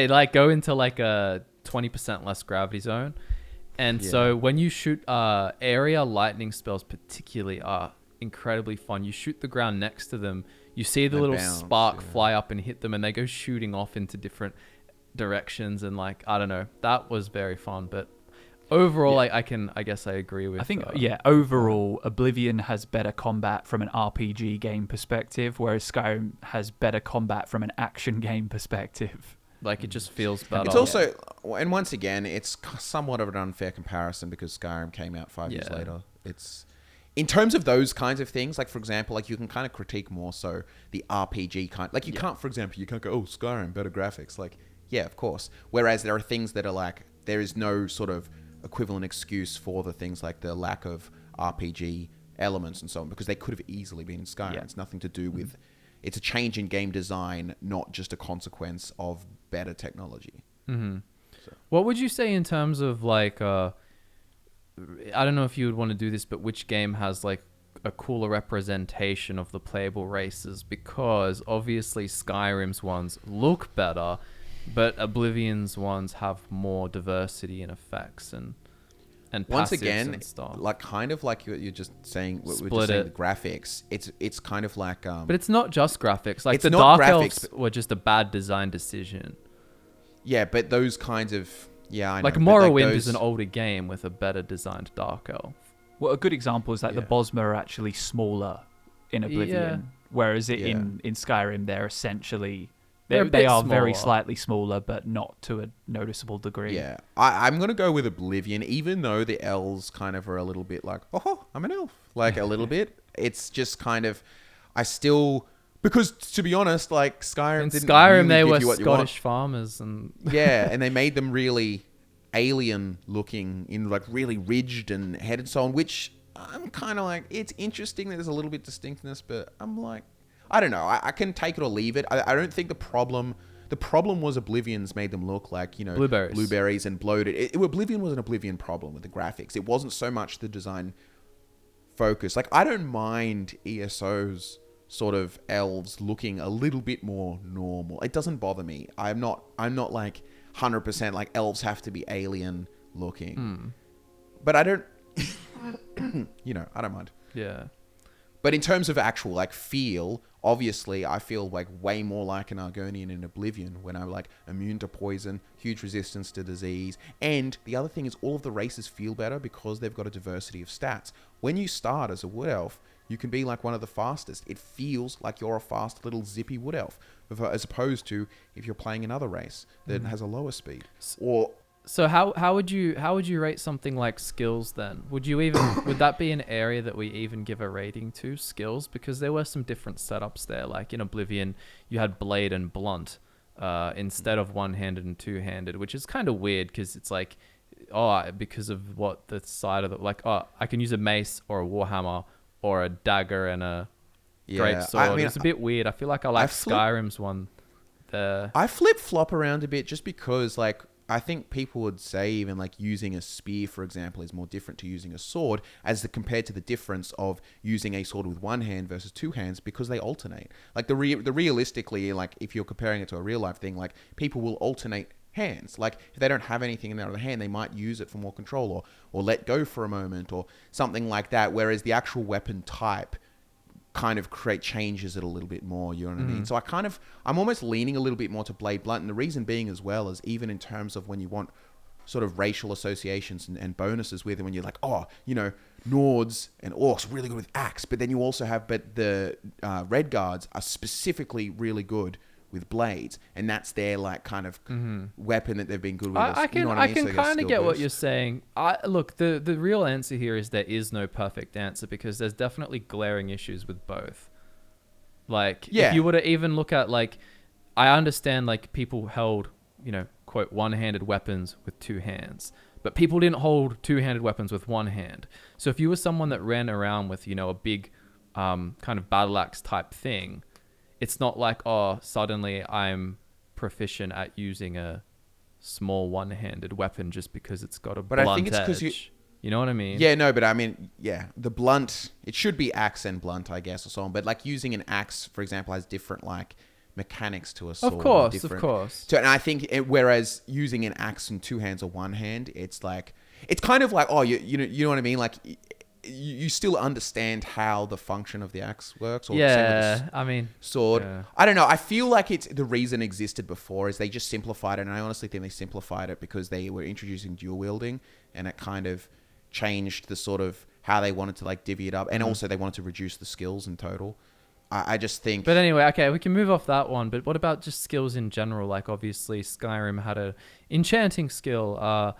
like go into like a 20% less gravity zone. And so when you shoot area lightning spells particularly are incredibly fun. You shoot the ground next to them, you see the little spark fly up and hit them, and they go shooting off into different directions, and like, I don't know, that was very fun. But overall, I guess I agree with, I think overall Oblivion has better combat from an RPG game perspective, whereas Skyrim has better combat from an action game perspective. Like, it just feels better. It's also, and once again, it's somewhat of an unfair comparison because Skyrim came out 5 years later. It's, in terms of those kinds of things, like, for example, like, you can kind of critique more so the RPG kind. Like, you can't, for example, you can't go, oh, Skyrim, better graphics. Like, yeah, of course. Whereas there are things that are like, there is no sort of equivalent excuse for the things like the lack of RPG elements and so on, because they could have easily been in Skyrim. It's nothing to do with, it's a change in game design, not just a consequence of better technology. So. What would you say in terms of like, I don't know if you would want to do this, but which game has like a cooler representation of the playable races? Because obviously Skyrim's ones look better, but Oblivion's ones have more diversity in effects and once passives again, and stuff. like kind of like you're just saying, we're Split just saying it. the graphics. It's kind of like, but it's not just graphics. Like it's the not Dark graphics, Elves were just a bad design decision. yeah, but those kinds of, I know, Like but Morrowind those, is an older game with a better designed Dark Elf. Well, a good example is like the Bosma are actually smaller in Oblivion, whereas in Skyrim they're essentially they are very slightly smaller, but not to a noticeable degree. Yeah, I'm gonna go with Oblivion, even though the elves kind of are a little bit like, oh, I'm an elf, like a little bit. It's just kind of, I still, because to be honest, like Skyrim, In didn't Skyrim, really they give were you what you want. Scottish farmers, and And they made them really alien looking, in like really ridged and head and so on, which I'm kind of like, it's interesting that there's a little bit distinctness, but I'm like, I don't know, I can take it or leave it. I don't think the problem was Oblivion's made them look like, blueberries and bloated. Oblivion was an Oblivion problem with the graphics. It wasn't so much the design focus. Like, I don't mind ESO's sort of elves looking a little bit more normal. It doesn't bother me. I'm not like 100% like elves have to be alien looking. But I don't, I don't mind. yeah. But in terms of actual like feel, obviously I feel like way more like an Argonian in Oblivion when I'm like immune to poison, huge resistance to disease. And the other thing is all of the races feel better because they've got a diversity of stats. When you start as a wood elf, you can be like one of the fastest. It feels like you're a fast little zippy wood elf, as opposed to if you're playing another race that has a lower speed. So how would you rate something like skills then? Would that be an area that we even give a rating to, skills? Because there were some different setups there. Like in Oblivion, you had blade and blunt instead of one-handed and two-handed, which is kind of weird because it's like, because of what the side of the, like, I can use a mace or a warhammer or a dagger and a great sword. I mean, it's a bit weird. I feel like I like Skyrim's one there. I flip-flop around a bit just because, like, I think people would say even like using a spear, for example, is more different to using a sword compared to the difference of using a sword with one hand versus two hands, because they alternate. Like the realistically, like if you're comparing it to a real life thing, like people will alternate hands. Like if they don't have anything in their other hand, they might use it for more control or let go for a moment or something like that. Whereas the actual weapon type kind of changes it a little bit more, you know what I mean? So I'm almost leaning a little bit more to blade blunt, and the reason being as well is even in terms of when you want sort of racial associations and bonuses with it, when you're like, Nords and Orcs really good with axe, but then you also have, the Red Guards are specifically really good with blades, and that's their like kind of weapon that they've been good with. I can kind of get what you're saying. Look, the real answer here is there is no perfect answer, because there's definitely glaring issues with both. Like, if you were to even look at, like, I understand like people held, quote, one-handed weapons with two hands, but people didn't hold two-handed weapons with one hand. So if you were someone that ran around with, a big kind of battle axe type thing, it's not like, suddenly I'm proficient at using a small one-handed weapon just because it's got a blunt edge. But I think it's because you know what I mean? Yeah, no, but I mean, the blunt, it should be axe and blunt, I guess, or so on. But like using an axe, for example, has different like mechanics to a sword. Of course. So, and I think whereas using an axe in two hands or one hand, it's like, it's kind of like, you know what I mean? Like, you still understand how the function of the axe works, or sword. Yeah. I don't know. I feel like the reason it existed before is they just simplified it, and I honestly think they simplified it because they were introducing dual wielding, and it kind of changed the sort of how they wanted to like divvy it up, and also they wanted to reduce the skills in total. I just think. But anyway, okay, we can move off that one. But what about just skills in general? Like, obviously, Skyrim had a enchanting skill.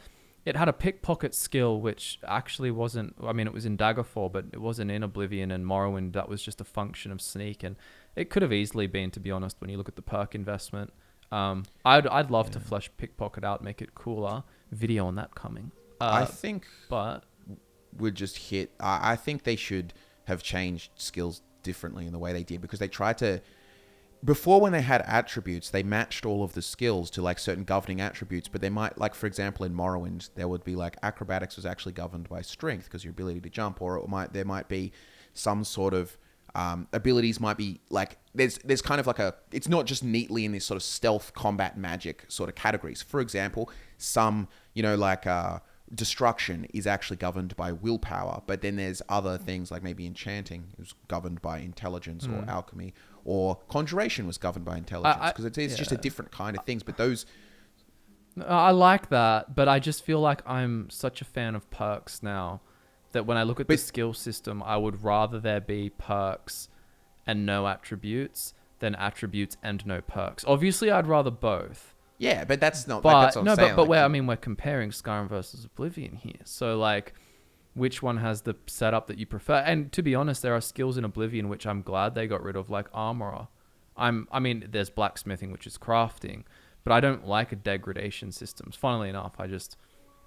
It had a pickpocket skill, which actually wasn't. I mean, it was in Daggerfall, but it wasn't in Oblivion and Morrowind. That was just a function of sneak, and it could have easily been, to be honest, when you look at the perk investment. I'd love to flesh pickpocket out, make it cooler. Video on that coming. I think, but would just hit. I think they should have changed skills differently in the way they did, because they tried to. Before, when they had attributes, they matched all of the skills to like certain governing attributes, but they might, like, for example, in Morrowind, there would be like acrobatics was actually governed by strength because your ability to jump, or there might be some sort of abilities might be like, there's kind of like it's not just neatly in this sort of stealth combat magic sort of categories. For example, some, like destruction is actually governed by willpower, but then there's other things like maybe enchanting is governed by intelligence, or alchemy, or conjuration was governed by intelligence, because it's just a different kind of things. But those, I like that, but I just feel like I'm such a fan of perks now that when I look at the skill system, I would rather there be perks and no attributes than attributes and no perks. Obviously, I'd rather both. Yeah, but that's not. But that's what I'm saying. but we're comparing Skyrim versus Oblivion here. So like, which one has the setup that you prefer? And to be honest, there are skills in Oblivion which I'm glad they got rid of, like armorer. I mean, there's blacksmithing, which is crafting, but I don't like a degradation systems. Funnily enough,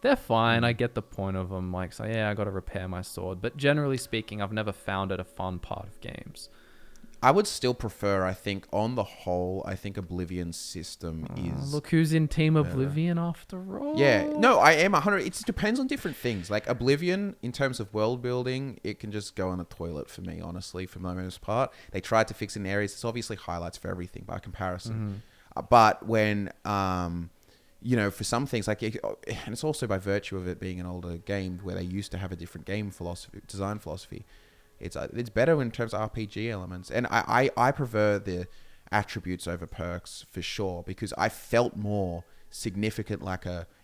they're fine. I get the point of them. Like, so yeah, I got to repair my sword. But generally speaking, I've never found it a fun part of games. I would still prefer, I think, on the whole, I think Oblivion's system is... Look who's in Team Oblivion after all. Yeah. No, I am 100... It depends on different things. Like, Oblivion, in terms of world building, it can just go in the toilet for me, honestly, for the most part. They tried to fix it in areas. There's obviously highlights for everything by comparison. But when... for some things, like, and it's also by virtue of it being an older game where they used to have a different design philosophy. It's better in terms of RPG elements, and I prefer the attributes over perks for sure, because I felt more significant.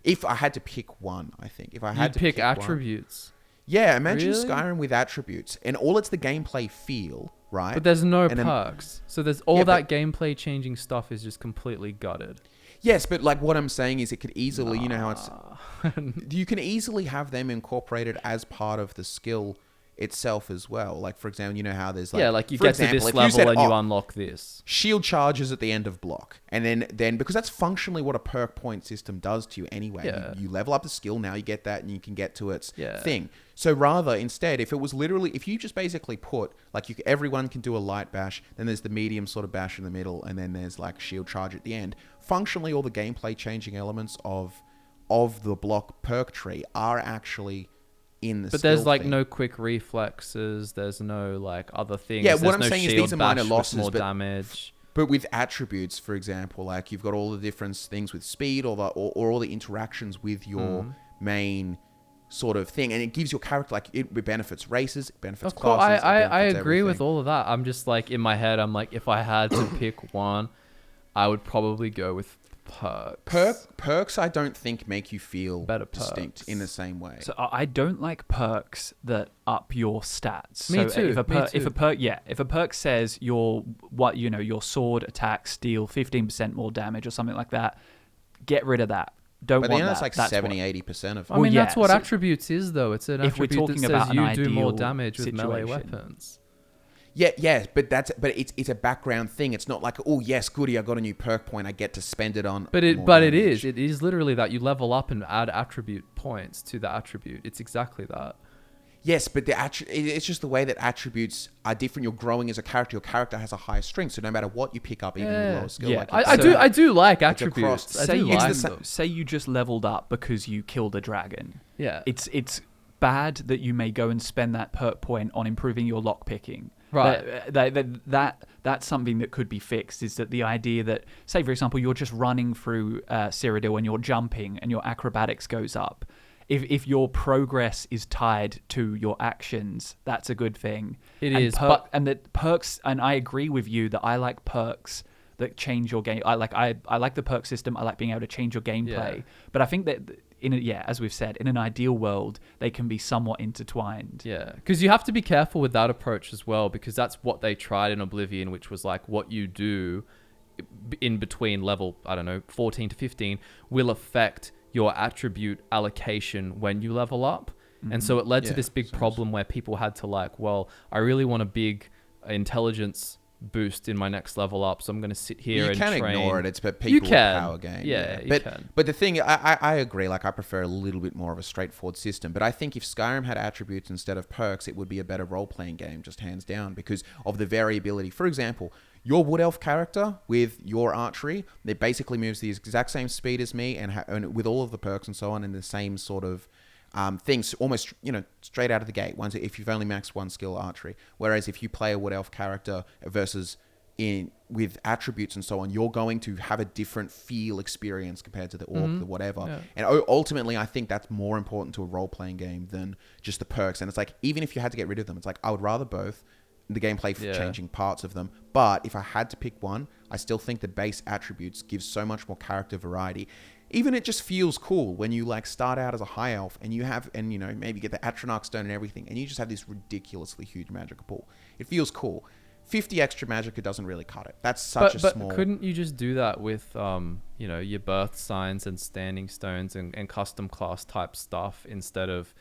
If I had to pick one, I think if I had to pick attributes. Imagine Really? Skyrim with attributes, and all it's the gameplay feel, right? But there's no perks, so there's that gameplay changing stuff is just completely gutted. Yes, but like what I'm saying is, it could easily, you know how it's, you can easily have them incorporated as part of the skill itself as well. Like, for example, you know how there's like, like you get to this level and you unlock this. Shield charges at the end of block. And then because that's functionally what a perk point system does to you anyway. Yeah. You level up the skill, now you get that and you can get to its thing. So rather, instead, if you just basically put, like, everyone can do a light bash, then there's the medium sort of bash in the middle, and then there's like shield charge at the end. Functionally, all the gameplay changing elements of the block perk tree are actually in the But there's like no quick reflexes, there's no like other things. Yeah, what there's I'm no saying is these are minor losses, more but damage. But with attributes, for example, like you've got all the different things with speed or all the interactions with your main sort of thing, and it gives your character, like, it benefits races, it benefits classes. I agree with all of that. I'm just like, in my head, I'm like, if I had to pick one, I would probably go with perks. Perks I don't think make you feel better distinct in the same way. So I don't like perks that up your stats. Me so too. If a perk says your sword attacks deal 15% more damage or something like that, get rid of that. But then that's like 70-80% of. I mean, that's what attributes is, though. It's an attribute that says you do more damage with melee weapons. Yeah, but it's a background thing. It's not like, oh yes, goody, I got a new perk point, I get to spend it on. It is literally that you level up and add attribute points to the attribute. It's exactly that. Yes, but it's just the way that attributes are different. You're growing as a character. Your character has a higher strength, so no matter what you pick up, even with lower skill. Yeah, I do like attributes. Say you just leveled up because you killed a dragon. Yeah, it's bad that you may go and spend that perk point on improving your lock picking. Right. That's something that could be fixed. Is that the idea that, say for example, you're just running through Cyrodiil and you're jumping and your acrobatics goes up. If your progress is tied to your actions, that's a good thing. It and is, and that perks. And I agree with you that I like perks that change your game. I like the perk system. I like being able to change your gameplay. Yeah. But I think that as we've said, in an ideal world, they can be somewhat intertwined. Yeah, because you have to be careful with that approach as well, because that's what they tried in Oblivion, which was like what you do in between level, I don't know, 14 to 15 will affect your attribute allocation when you level up. And so it led to this big problem where people had to like, well, I really want a big intelligence boost in my next level up, so I'm going to sit here and train. You can ignore it. It's a people power game. Yeah, you can. But the thing, I agree. Like, I prefer a little bit more of a straightforward system. But I think if Skyrim had attributes instead of perks, it would be a better role-playing game, just hands down, because of the variability. For example, your Wood Elf character with your archery, it basically moves the exact same speed as me, and with all of the perks and so on, and the same sort of things, almost, straight out of the gate. Once, if you've only maxed one skill, archery. Whereas if you play a Wood Elf character versus with attributes and so on, you're going to have a different feel experience compared to the orc, the whatever. Yeah. And ultimately, I think that's more important to a role-playing game than just the perks. And it's like, even if you had to get rid of them, it's like, I would rather both. The gameplay changing parts of them, but if I had to pick one, I still think the base attributes give so much more character variety. Even it just feels cool when you like start out as a high elf and you have, and maybe get the Atronach stone and everything, and you just have this ridiculously huge magical pool. It feels cool. 50 extra magicka doesn't really cut it. That's such a small. But couldn't you just do that with your birth signs and standing stones and custom class type stuff instead of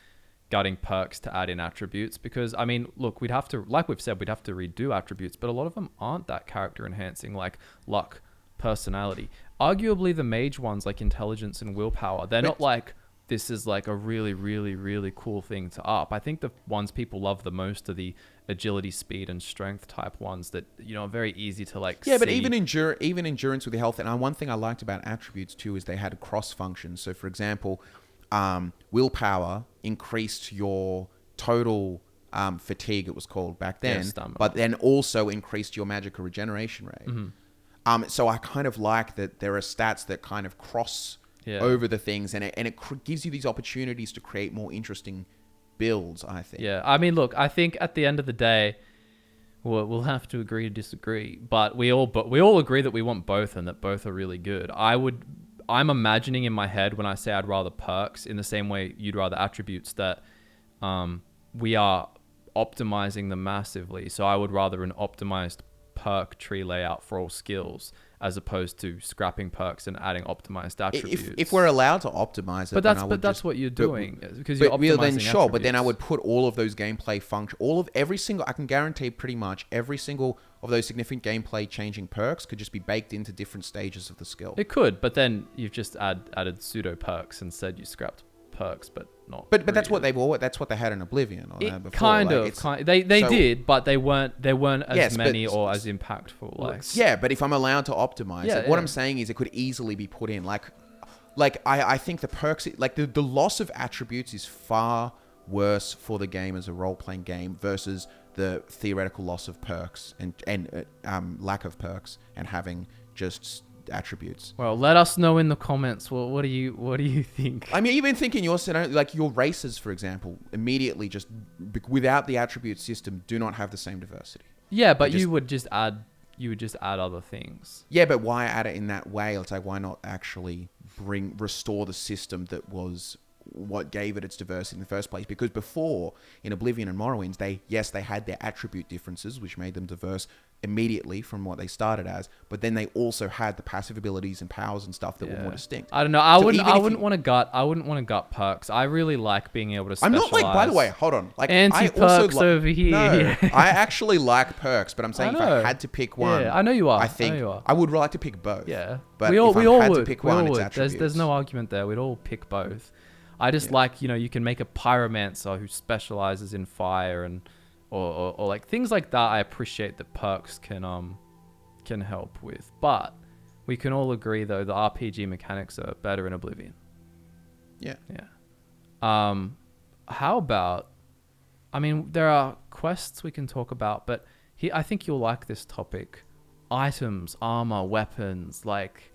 gutting perks to add in attributes? Because I mean, look, we'd have to, like we've said, we'd have to redo attributes, but a lot of them aren't that character enhancing, like luck, personality. Arguably the mage ones, like intelligence and willpower, they're not like, this is like a really, really, really cool thing to up. I think the ones people love the most are the agility, speed, and strength type ones that, are very easy to like see. But even endurance with the health. And one thing I liked about attributes too is they had cross functions. So for example, willpower increased your total fatigue, it was called back then, but then also increased your magical regeneration rate. So I kind of like that there are stats that kind of cross over the things, and it gives you these opportunities to create more interesting builds, I think. Yeah, I mean, look, I think at the end of the day, we'll have to agree to disagree, but we all agree that we want both and that both are really good. I'm imagining in my head when I say I'd rather perks in the same way you'd rather attributes, that we are optimizing them massively. So I would rather an optimized perk tree layout for all skills as opposed to scrapping perks and adding optimized attributes. If we're allowed to optimize it, that's what you're doing, because you're optimizing then sure, attributes. But then I would put all of those gameplay functions, I can guarantee pretty much every single of those significant gameplay changing perks could just be baked into different stages of the skill. It could, but then you've just added pseudo perks and said you scrapped perks, but not. But that's what they had in Oblivion. Before. They did, but they weren't as many or as impactful. But if I'm allowed to optimize it, what I'm saying is it could easily be put in. I think the perks, like the loss of attributes, is far worse for the game as a role-playing game versus the theoretical loss of perks and lack of perks and having just attributes. Well, let us know in the comments. Well, what do you think? I mean, even thinking your races, for example, immediately just without the attribute system do not have the same diversity. Yeah, but you would just add other things. Yeah, but why add it in that way? It's like, why not actually restore the system that was what gave it its diversity in the first place? Because before, in Oblivion and Morrowind, they had their attribute differences, which made them diverse immediately from what they started as, but then they also had the passive abilities and powers and stuff that were more distinct. I don't know. I wouldn't want to gut perks. I really like being able to specialize. I'm not by the way, hold on. Anti-perks over here. No, I actually like perks, but I'm saying if I had to pick one, I know you are. I think I would like to pick both. Yeah. But we all had would. To pick one, it's attributes. There's no argument there. We'd all pick both. I just like, you can make a pyromancer who specializes in fire and or like things like that. I appreciate that perks can help with, but we can all agree though the RPG mechanics are better in Oblivion. Yeah. How about? I mean, there are quests we can talk about, but I think you'll like this topic: items, armor, weapons, like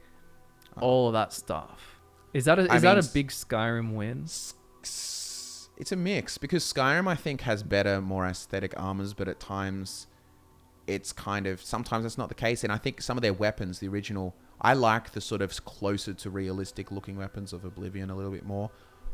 all of that stuff. Is that a big Skyrim win? It's a mix, because Skyrim, I think, has better, more aesthetic armors, but at times it's sometimes that's not the case. And I think some of their weapons, the original, I like the sort of closer to realistic looking weapons of Oblivion a little bit more.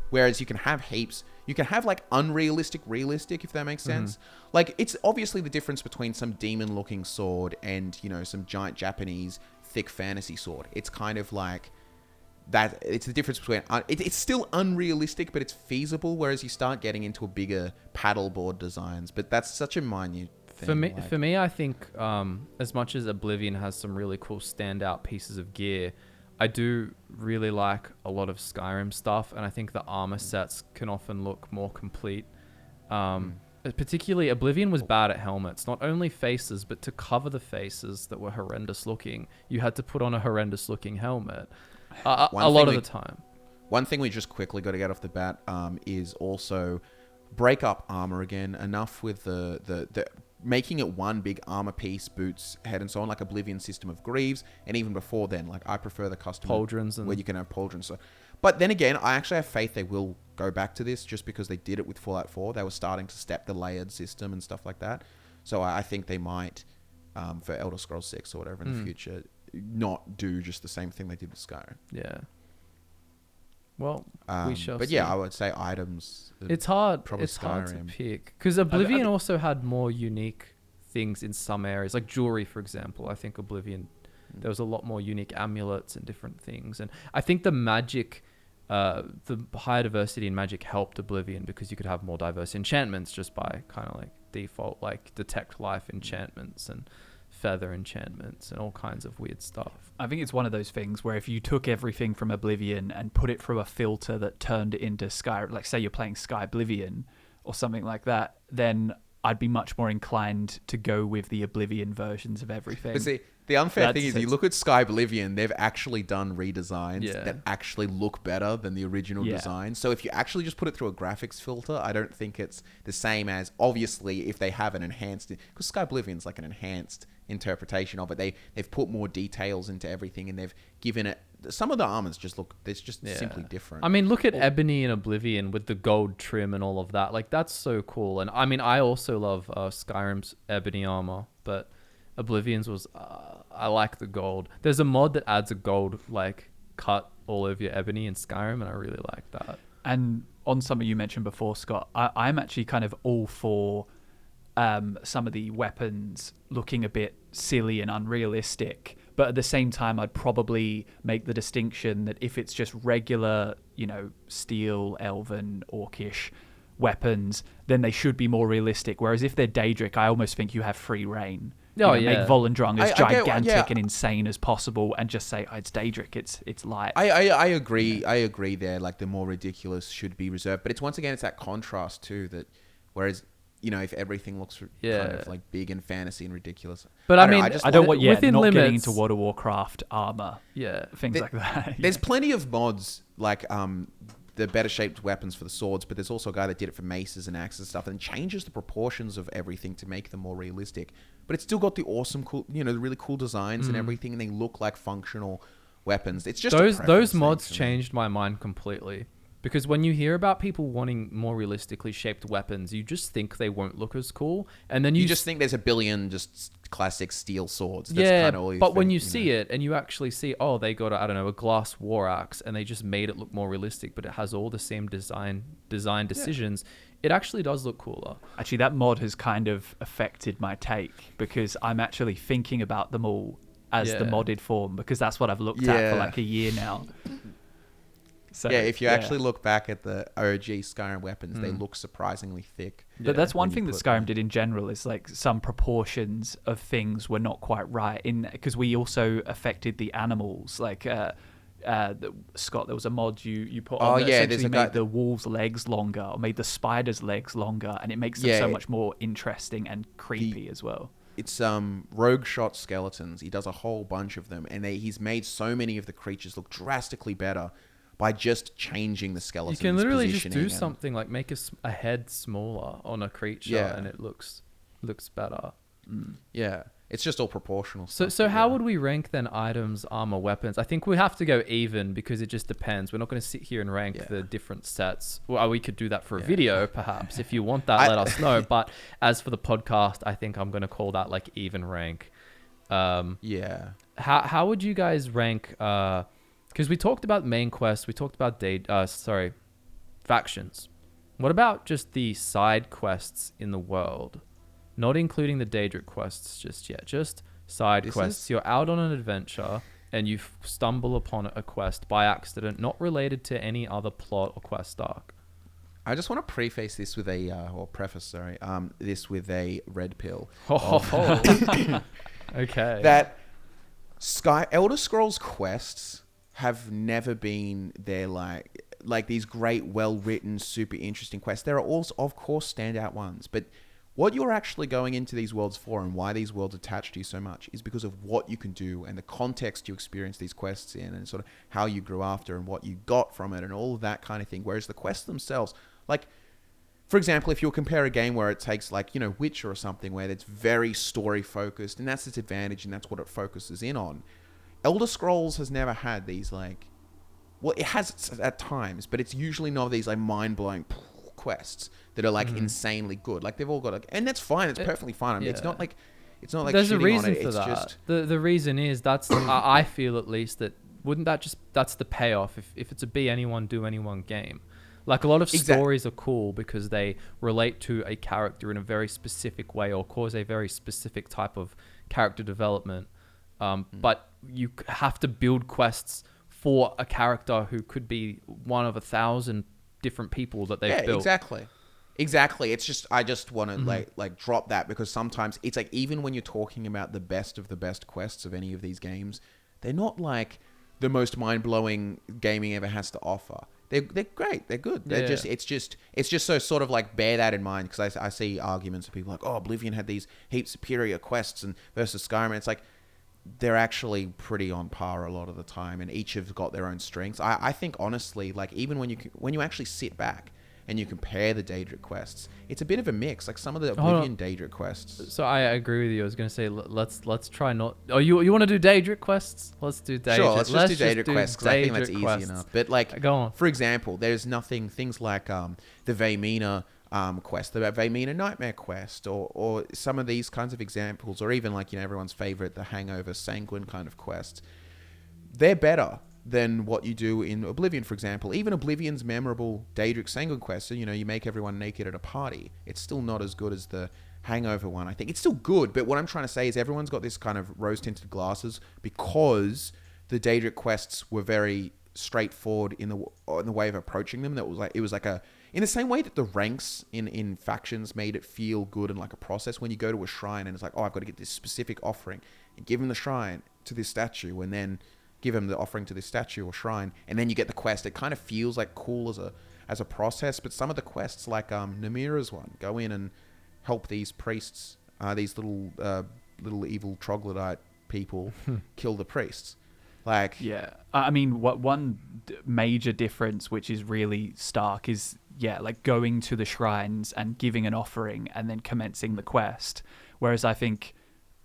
Whereas you can have heaps, you can have like unrealistic, realistic, if that makes sense. Like, it's obviously the difference between some demon looking sword and, you know, some giant Japanese thick fantasy sword. It's kind of like that. It's the difference between, it's still unrealistic, but it's feasible. Whereas you start getting into a bigger paddleboard designs, but that's such a minute thing. For me, I think as much as Oblivion has some really cool standout pieces of gear, I do really like a lot of Skyrim stuff, and I think the armor sets can often look more complete. Particularly, Oblivion was bad at helmets, not only faces, but to cover the faces that were horrendous looking, you had to put on a horrendous looking helmet a lot of the time. One thing we just quickly got to get off the bat is also break up armor again, enough with the making it one big armor piece, boots, head, and so on, like Oblivion's system of greaves, and even before then, like I prefer the custom pauldrons where you can have pauldrons. So, but then again, I actually have faith they will go back to this, just because they did it with Fallout 4. They were starting to step the layered system and stuff like that. So I think they might, for Elder Scrolls 6 or whatever in the future, not do just the same thing they did with Skyrim. Yeah. Well, we shall but see. yeah, I would say items. It's hard. Probably It's hard to Skyrim. pick because Oblivion also had more unique things in some areas, like jewelry, for example. I think Oblivion, there was a lot more unique amulets and different things, and I think the magic, the higher diversity in magic helped Oblivion because you could have more diverse enchantments just by kind of like default, like detect life enchantments and feather enchantments and all kinds of weird stuff. I think it's one of those things where if you took everything from Oblivion and put it through a filter that turned it into Sky, like say you're playing Sky Oblivion or something like that, then I'd be much more inclined to go with the Oblivion versions of everything. But see, the unfair thing is, you look at Sky Oblivion, they've actually done redesigns that actually look better than the original design. So if you actually just put it through a graphics filter, I don't think it's the same as, obviously, if they have an enhanced, because Sky Oblivion's like an enhanced interpretation of it. They've put more details into everything, and they've given it, some of the armors just look, it's just simply different. I mean, look at Ebony and Oblivion with the gold trim and all of that. Like, that's so cool. And I mean, I also love Skyrim's Ebony armor, but Oblivion's was, I like the gold. There's a mod that adds a gold, like, cut all over your Ebony in Skyrim, and I really like that. And on something you mentioned before, Scott, I'm actually kind of all for some of the weapons looking a bit silly and unrealistic, but at the same time I'd probably make the distinction that if it's just regular, you know, steel, elven, orcish weapons, then they should be more realistic, whereas if they're Daedric, I almost think you have free reign. Make Volendrung as gigantic and insane as possible, and just say, oh, it's Daedric, it's light. I agree there, like the more ridiculous should be reserved, but it's once again, it's that contrast too, that whereas, you know, if everything looks kind of like big and fantasy and ridiculous. But I mean, I don't want within not limits, getting into World of Warcraft armor. Yeah. Things like that. There's plenty of mods, like the better shaped weapons for the swords, but there's also a guy that did it for maces and axes and stuff, and changes the proportions of everything to make them more realistic. But it's still got the awesome, cool, you know, the really cool designs and everything, and they look like functional weapons. It's just those mods changed my mind completely. Because when you hear about people wanting more realistically shaped weapons, you just think they won't look as cool, and then you just think there's a billion just classic steel swords. That's kind of all you but think, when you see it and you actually see, oh, they got a glass war axe, and they just made it look more realistic, but it has all the same design decisions. It actually does look cooler. Actually, that mod has kind of affected my take, because I'm actually thinking about them all as the modded form, because that's what I've looked at for like a year now. So, if you actually look back at the OG Skyrim weapons, they look surprisingly thick. But that's one thing that Skyrim did in general, is like some proportions of things were not quite right, because we also affected the animals. Like Scott, there was a mod you put on that essentially made the wolves' legs longer, or made the spiders' legs longer, and it makes them so much more interesting and creepy as well. It's rogue shot skeletons. He does a whole bunch of them, and he's made so many of the creatures look drastically better by just changing the skeleton's You can literally just positioning do something like make a head smaller on a creature, and it looks better. Yeah, it's just all proportional. So how would we rank then items, armor, weapons? I think we have to go even, because it just depends. We're not going to sit here and rank the different sets. Well, we could do that for a video, perhaps. If you want that, let us know. But as for the podcast, I think I'm going to call that like even rank. how would you guys rank? Because we talked about main quests, we talked about factions. What about just the side quests in the world? Not including the Daedric quests just yet. Just side quests. You're out on an adventure and you stumble upon a quest by accident, not related to any other plot or quest arc. I just want to preface this with this with a red pill. Okay. That Elder Scrolls quests have never been their like these great, well-written, super interesting quests. There are also, of course, standout ones, but what you're actually going into these worlds for and why these worlds attach to you so much is because of what you can do and the context you experience these quests in and sort of how you grew after and what you got from it and all of that kind of thing. Whereas the quests themselves, like, for example, if you'll compare a game where it takes Witcher or something where it's very story focused and that's its advantage and that's what it focuses in on. Elder Scrolls has never had these it has at times, but it's usually not these mind-blowing quests that are insanely good. Like they've all got and that's fine. It's perfectly fine. I mean, it's not like there's a reason on it. for It's that. Just the reason is that's I feel at least that's the payoff if it's a be anyone do anyone game. Like a lot of stories are cool because they relate to a character in a very specific way or cause a very specific type of character development. But you have to build quests for a character who could be one of 1,000 different people that they've built. Exactly. It's just I just want to like drop that because sometimes it's like even when you're talking about the best of the best quests of any of these games, they're not like the most mind-blowing gaming ever has to offer. They're great. They're good. They're just it's just so sort of like bear that in mind because I see arguments of people like, oh, Oblivion had these heaps superior quests and versus Skyrim. And it's like they're actually pretty on par a lot of the time, and each have got their own strengths. I think honestly, like even when you actually sit back and you compare the Daedric quests, it's a bit of a mix. Like some of the Oblivion Daedric quests. So I agree with you. I was going to say let's try not. Oh, you want to do Daedric quests? Let's do Daedric. Sure, let's just do Daedric quests because I think that's easy enough. But like, go on. For example, there's things like the Vaymina quest, the Vaymina Nightmare quest, or some of these kinds of examples, or even like everyone's favorite, the Hangover Sanguine kind of quests. They're better than what you do in Oblivion, for example. Even Oblivion's memorable Daedric Sanguine quest, so, you make everyone naked at a party. It's still not as good as the Hangover one. I think it's still good, but what I'm trying to say is everyone's got this kind of rose-tinted glasses because the Daedric quests were very straightforward in the way of approaching them. That was like in the same way that the ranks in factions made it feel good and like a process. When you go to a shrine and it's like, oh, I've got to get this specific offering and give him the shrine to this statue, and then give him the offering to this statue or shrine, and then you get the quest. It kind of feels like cool as a process. But some of the quests, like Namira's one, go in and help these priests, these little evil troglodyte people, kill the priests. Like, yeah, I mean, one major difference which is really stark is like going to the shrines and giving an offering and then commencing the quest. Whereas I think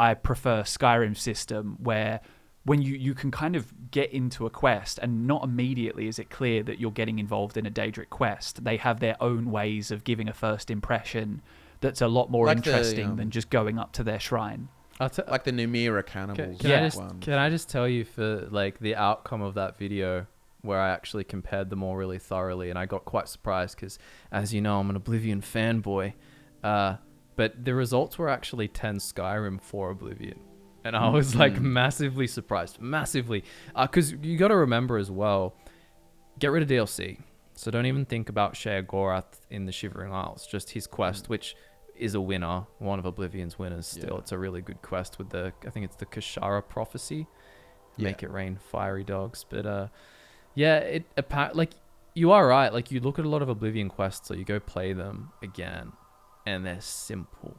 I prefer Skyrim's system where when you can kind of get into a quest and not immediately is it clear that you're getting involved in a Daedric quest. They have their own ways of giving a first impression that's a lot more like interesting than just going up to their shrine. Like the Numira cannibals. Can I just tell you for like the outcome of that video where I actually compared them all really thoroughly, and I got quite surprised because, as you know, I'm an Oblivion fanboy. But the results were actually 10 Skyrim for Oblivion. And I was like massively surprised. Massively. Because you got to remember as well, get rid of DLC. So don't even think about Shea Gorath in the Shivering Isles. Just his quest, which is a winner. One of Oblivion's winners still. Yeah. It's a really good quest with I think it's the Kashara Prophecy. Make it rain fiery dogs. But like you are right. Like you look at a lot of Oblivion quests or you go play them again and they're simple.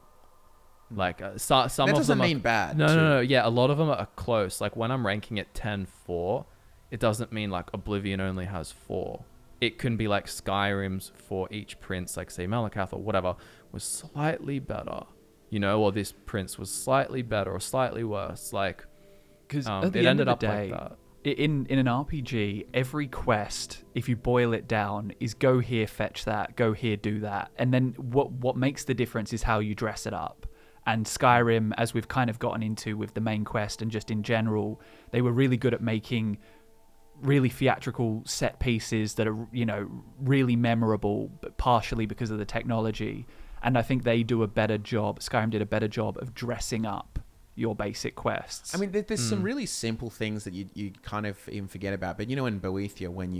Like some that of them doesn't mean bad. No. Yeah, a lot of them are close. Like when I'm ranking it 10-4, it doesn't mean like Oblivion only has 4. It can be like Skyrim's for each prince, like say Malakath or whatever, was slightly better, or this prince was slightly better or slightly worse. Like, because it ended up like that. In an RPG, every quest, if you boil it down, is go here, fetch that, go here, do that, and then what makes the difference is how you dress it up. And Skyrim, as we've kind of gotten into with the main quest and just in general, they were really good at making really theatrical set pieces that are, you know, really memorable, but partially because of the technology. And I think they do a better job. Skyrim did a better job of dressing up your basic quests. I mean, there's some really simple things that you kind of even forget about. But you know, in Boethia, when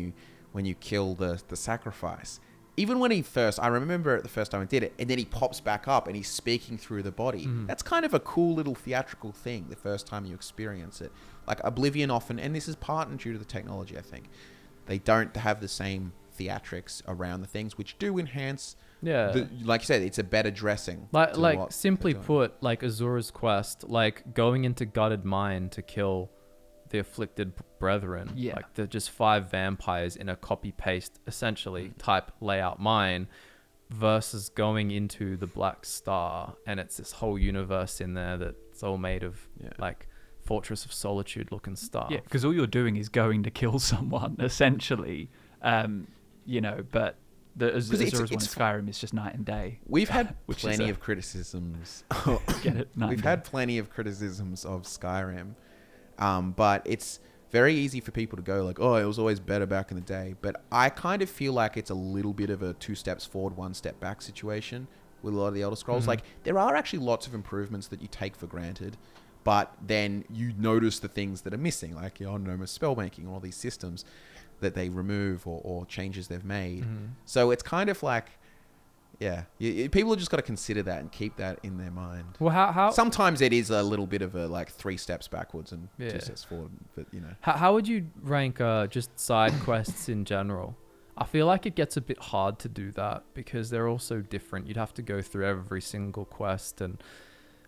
you kill the sacrifice, even when I remember it the first time I did it, and then he pops back up and he's speaking through the body. That's kind of a cool little theatrical thing the first time you experience it. Like Oblivion often, and this is part due to the technology, I think, they don't have the same theatrics around the things, which do enhance. Yeah, like you said, it's a better dressing. Like simply put, like Azura's quest, like going into gutted mine to kill the afflicted brethren. Yeah, like they're just 5 vampires in a copy paste essentially type layout mine, versus going into the Black Star, and it's this whole universe in there that's all made of like Fortress of Solitude looking stuff. Yeah, because all you're doing is going to kill someone essentially. You know, but the Azura's one in Skyrim is just night and day. We've had plenty of criticisms. We've had plenty of criticisms of Skyrim, but it's very easy for people to go like, "Oh, it was always better back in the day." But I kind of feel like it's a little bit of a 2 steps forward, 1 step back situation with a lot of the Elder Scrolls. Like, there are actually lots of improvements that you take for granted, but then you notice the things that are missing, like no more spell making, all these systems that they remove or changes they've made. So it's kind of like, people have just got to consider that and keep that in their mind. Well, how sometimes it is a little bit of a like 3 steps backwards and 2 steps forward, but you know. How would you rank just side quests in general? I feel like it gets a bit hard to do that because they're all so different. You'd have to go through every single quest and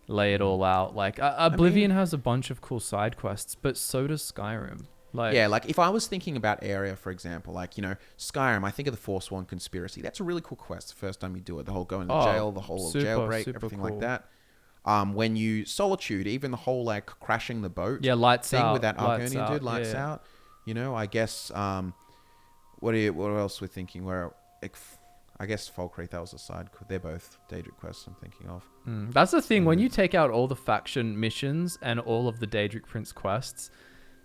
lay it all out. Like Oblivion has a bunch of cool side quests, but so does Skyrim. Like, like if I was thinking about area, for example, like, you know, Skyrim, I think of the Forsworn Conspiracy. That's a really cool quest the first time you do it. The whole going to jail, the whole jailbreak, everything cool. like that. When you Solitude, even the whole like crashing the boat lights thing out, with that Arconian dude, lights lights out. You know, I guess what else we're thinking? I guess Falkreath, that was a side. They're both Daedric quests I'm thinking of. That's the thing. When you take out all the faction missions and all of the Daedric Prince quests,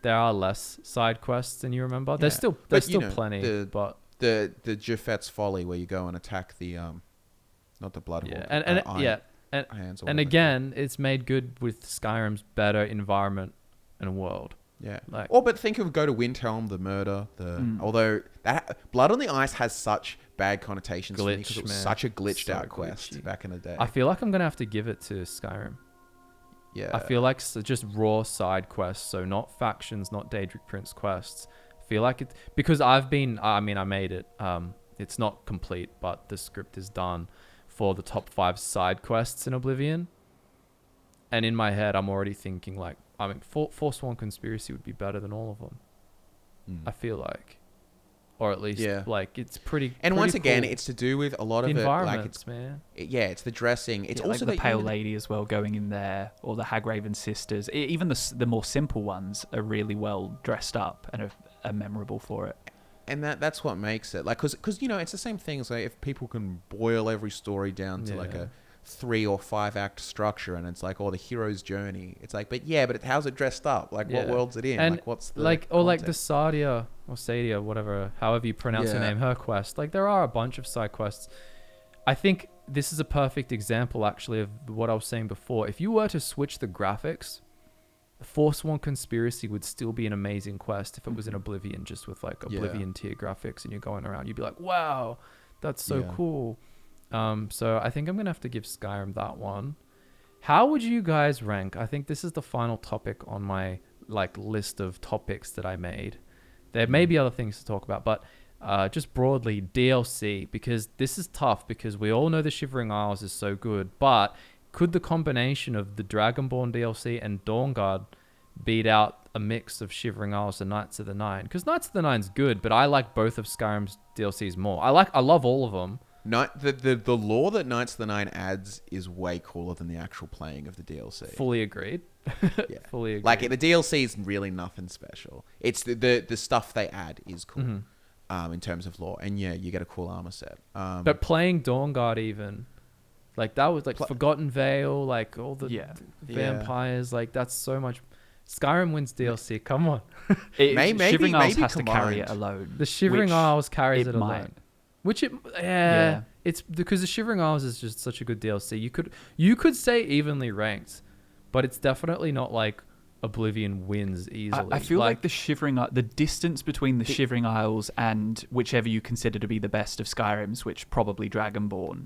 there are less side quests than you remember. There's still plenty, but the Japhet's Folly, where you go and attack the not the Bloodhawk, and again, it's made good with Skyrim's better environment and world. Yeah, but think of go to Windhelm, the murder, although that Blood on the Ice has such bad connotations because it was such a glitched out quest back in the day. I feel like I'm gonna have to give it to Skyrim. Yeah, I feel like just raw side quests, so not factions, not Daedric Prince quests. I feel like it because I made it. It's not complete, but the script is done for the top 5 side quests in Oblivion. And in my head, I'm already thinking like, Forsworn Conspiracy would be better than all of them. I feel like, or at least like it's pretty. And pretty once again, cool. it's to do with a lot of environments, it. Like man. It's the dressing. It's also like the Pale Lady as well going in there, or the Hagraven sisters. Even the more simple ones are really well dressed up and are memorable for it. And that's what makes it like because you know it's the same thing as like if people can boil every story down to like a 3 or 5 act structure, and it's like, the hero's journey. It's like, but how's it dressed up? Like, what world's it in? And like, what's the like, or like the Sadia or Sadia, whatever, however you pronounce her name, her quest. Like, there are a bunch of side quests. I think this is a perfect example, actually, of what I was saying before. If you were to switch the graphics, the Forsworn Conspiracy would still be an amazing quest if it was in Oblivion, just with like Oblivion tier graphics, and you're going around, you'd be like, wow, that's so cool. So I think I'm gonna have to give Skyrim that one. How would you guys rank? I think this is the final topic on my like list of topics that I made. There may be other things to talk about, but just broadly DLC, because this is tough because we all know the Shivering Isles is so good, but could the combination of the Dragonborn DLC and Dawnguard beat out a mix of Shivering Isles and Knights of the Nine? Because Knights of the Nine's good, but I like both of Skyrim's DLCs more. I love all of them. The lore that Knights of the Nine adds is way cooler than the actual playing of the DLC. Fully agreed. Fully agreed. Like, the DLC is really nothing special. It's the stuff they add is cool in terms of lore. And you get a cool armor set. But playing Dawnguard even, Like that was like Forgotten Vale, like all the Yeah. vampires. Like that's so much. Skyrim wins DLC. Come on. Shivering Isles maybe has to carry it combined. alone. The Shivering which Isles carries it might. alone. Which it Yeah. it's because the Shivering Isles is just such a good DLC. You could say evenly ranked, but it's definitely not like Oblivion wins easily. I feel like the distance between the Shivering Isles and whichever you consider to be the best of Skyrims, which probably Dragonborn,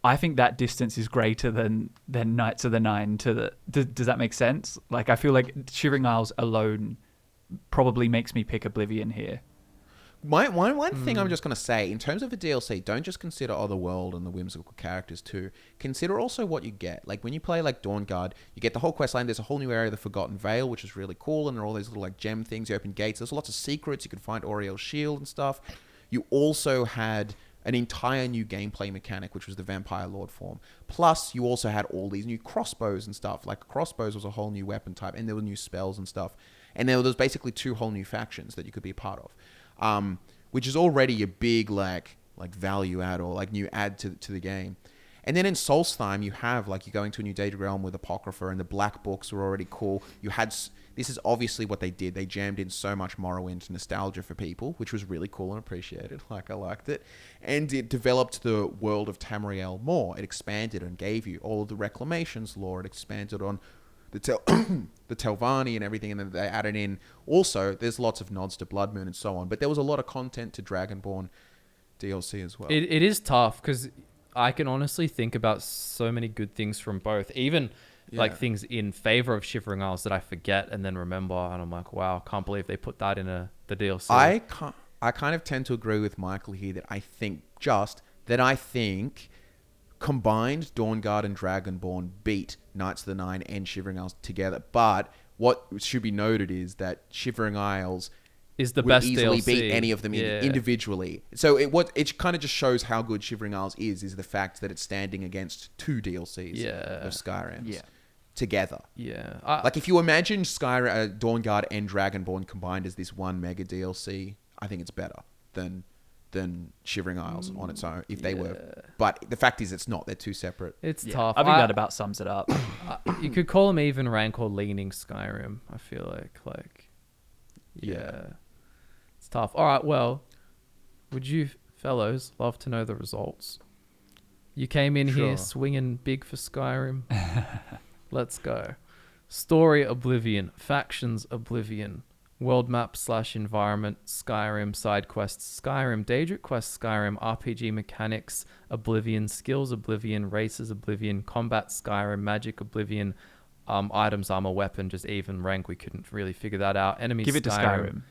I think that distance is greater than Knights of the Nine to the. Does that make sense? Like I feel like Shivering Isles alone probably makes me pick Oblivion here. One thing I'm just going to say, in terms of the DLC, don't just consider Otherworld and the whimsical characters too. Consider also what you get. Like when you play like Dawnguard, you get the whole quest line. There's a whole new area, the Forgotten Vale, which is really cool, and there are all these little like gem things. You open gates. There's lots of secrets. You can find Oriel's shield and stuff. You also had an entire new gameplay mechanic, which was the Vampire Lord form. Plus, you also had all these new crossbows and stuff. Like crossbows was a whole new weapon type, and there were new spells and stuff. And there was basically 2 whole new factions that you could be a part of. Which is already a big like value add or like new add to the game. And then in Solstheim, you have like you're going to a new data realm with Apocrypha, and the black books were already cool. You had this is obviously what they did. They jammed in so much Morrowind nostalgia for people, which was really cool and appreciated. Like I liked it, and it developed the world of Tamriel more. It expanded and gave you all of the Reclamations lore. It expanded on the Telvanni and everything, and then they added in also there's lots of nods to Blood Moon and so on, but there was a lot of content to Dragonborn DLC as well. It is tough because I can honestly think about so many good things from both, even like things in favor of Shivering Isles that I forget and then remember, and I'm like, wow, I can't believe they put that in the DLC. I kind of tend to agree with Michael here that I think combined Dawnguard and Dragonborn beat Knights of the Nine and Shivering Isles together. But what should be noted is that Shivering Isles is the would best easily DLC. beat any of them individually. So it kind of just shows how good Shivering Isles is the fact that it's standing against 2 DLCs of Skyrim together. Yeah. Like if you imagine Skyrim, Dawnguard and Dragonborn combined as this one mega DLC, I think it's better than Shivering Isles on its own if they were. But the fact is it's not. They're 2 separate. It's tough. I think that about sums it up. You could call them even rank or leaning Skyrim, I feel like. Yeah. It's tough. All right, well, would you fellows love to know the results? You came in here swinging big for Skyrim. Let's go. Story Oblivion, factions Oblivion, world map / environment Skyrim, side quests Skyrim, Daedric quest Skyrim, RPG mechanics Oblivion, skills Oblivion, races Oblivion, combat Skyrim, magic Oblivion, items, armor, weapon, just even rank. We couldn't really figure that out. Enemies Give it to Skyrim.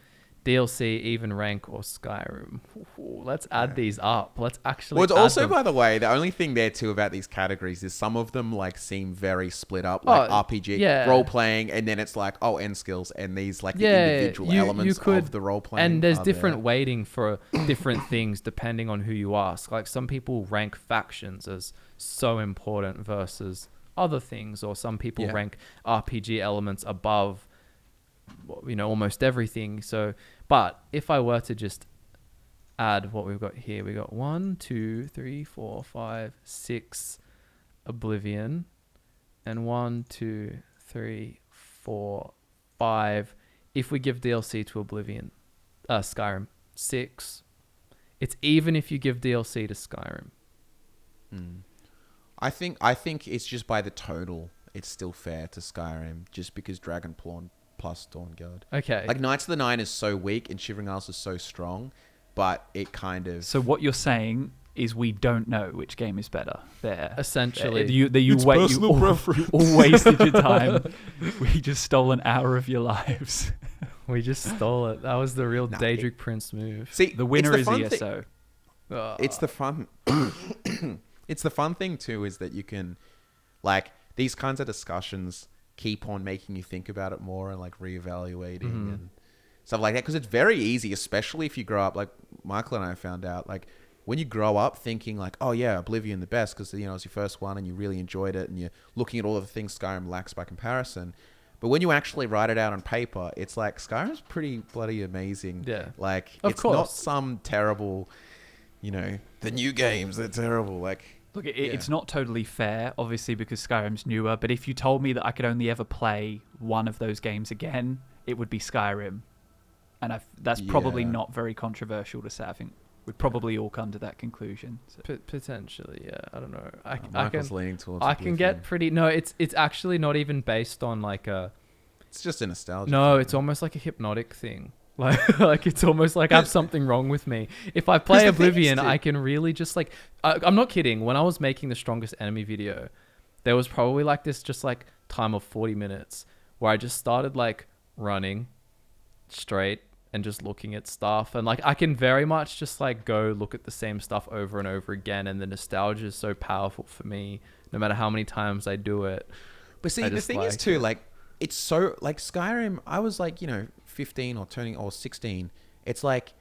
DLC, even rank, or Skyrim. Ooh, let's add these up. Let's actually. Well, it's add also, them. by the way, the only thing there too about these categories is some of them like seem very split up, like RPG, role playing, and then it's like end skills, and these like the individual elements of the role playing. And there's different weighting for different things depending on who you ask. Like some people rank factions as so important versus other things, or some people rank RPG elements above almost everything. So but if I were to just add what we've got here, we got 1 2 3 4 5 6 Oblivion, and 1 2 3 4 5 if we give DLC to Oblivion, Skyrim 6. It's even if you give DLC to Skyrim. I think it's just by the total, it's still fair to Skyrim, just because Dragonborn plus Dawnguard. Okay. Like Knights of the Nine is so weak and Shivering Isles is so strong, but it kind of... So what you're saying is we don't know which game is better there. Essentially. You all wasted your time. We just stole an hour of your lives. We just stole it. That was the real Daedric Prince move. See, the winner is ESO. It's the fun... It's the fun thing too, is that you can... Like, these kinds of discussions keep on making you think about it more and like reevaluating and stuff like that, because it's very easy, especially if you grow up like Michael and I found out, like when you grow up thinking like, oh yeah, Oblivion the best because it's your first one and you really enjoyed it and you're looking at all of the things Skyrim lacks by comparison, but when you actually write it out on paper, it's like Skyrim's pretty bloody amazing. Like it's not some terrible, the new games, they're terrible. Like Look, it's not totally fair, obviously, because Skyrim's newer, but if you told me that I could only ever play one of those games again, it would be Skyrim. And that's probably not very controversial to say. I think we'd probably all come to that conclusion. So. Potentially, yeah. I don't know. Michael's leaning towards I can get pretty... No, it's actually not even based on like a... It's just a nostalgia. No, thing. It's almost like a hypnotic thing. Like it's almost like I have something wrong with me. If I play Oblivion, I can really just like... I'm not kidding. When I was making the strongest enemy video, there was probably like this just like time of 40 minutes where I just started like running straight and just looking at stuff. And like I can very much just like go look at the same stuff over and over again. And the nostalgia is so powerful for me, no matter how many times I do it. But see, the thing is too, like, it's so like Skyrim, I was like, 15 or 16. It's like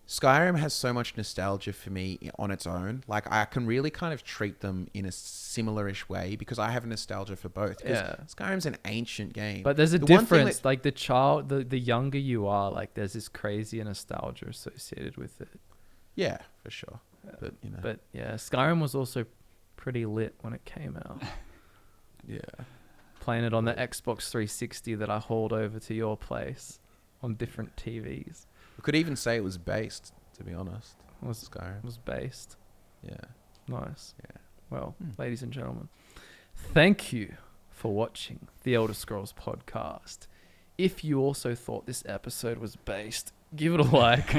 Skyrim has so much nostalgia for me on its own. Like I can really kind of treat them in a similar-ish way because I have nostalgia for both. Yeah. Skyrim's an ancient game. But there's a difference. Like the younger you are, like there's this crazy nostalgia associated with it. Yeah, for sure. But yeah, Skyrim was also pretty lit when it came out. Yeah. Playing it on the Xbox 360 that I hauled over to your place on different TVs. We could even say it was based, to be honest. Skyrim was based. Yeah. Nice. Yeah. Well, ladies and gentlemen, thank you for watching the Elder Scrolls podcast. If you also thought this episode was based, give it a like.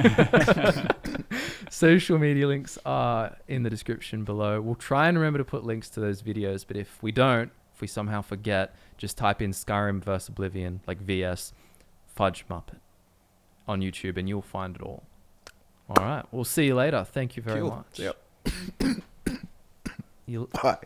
Social media links are in the description below. We'll try and remember to put links to those videos, but if we somehow forget, just type in Skyrim vs Oblivion, like VS FudgeMuppet on YouTube, and you'll find it all. All right. We'll see you later. Thank you very much. Yep. Bye.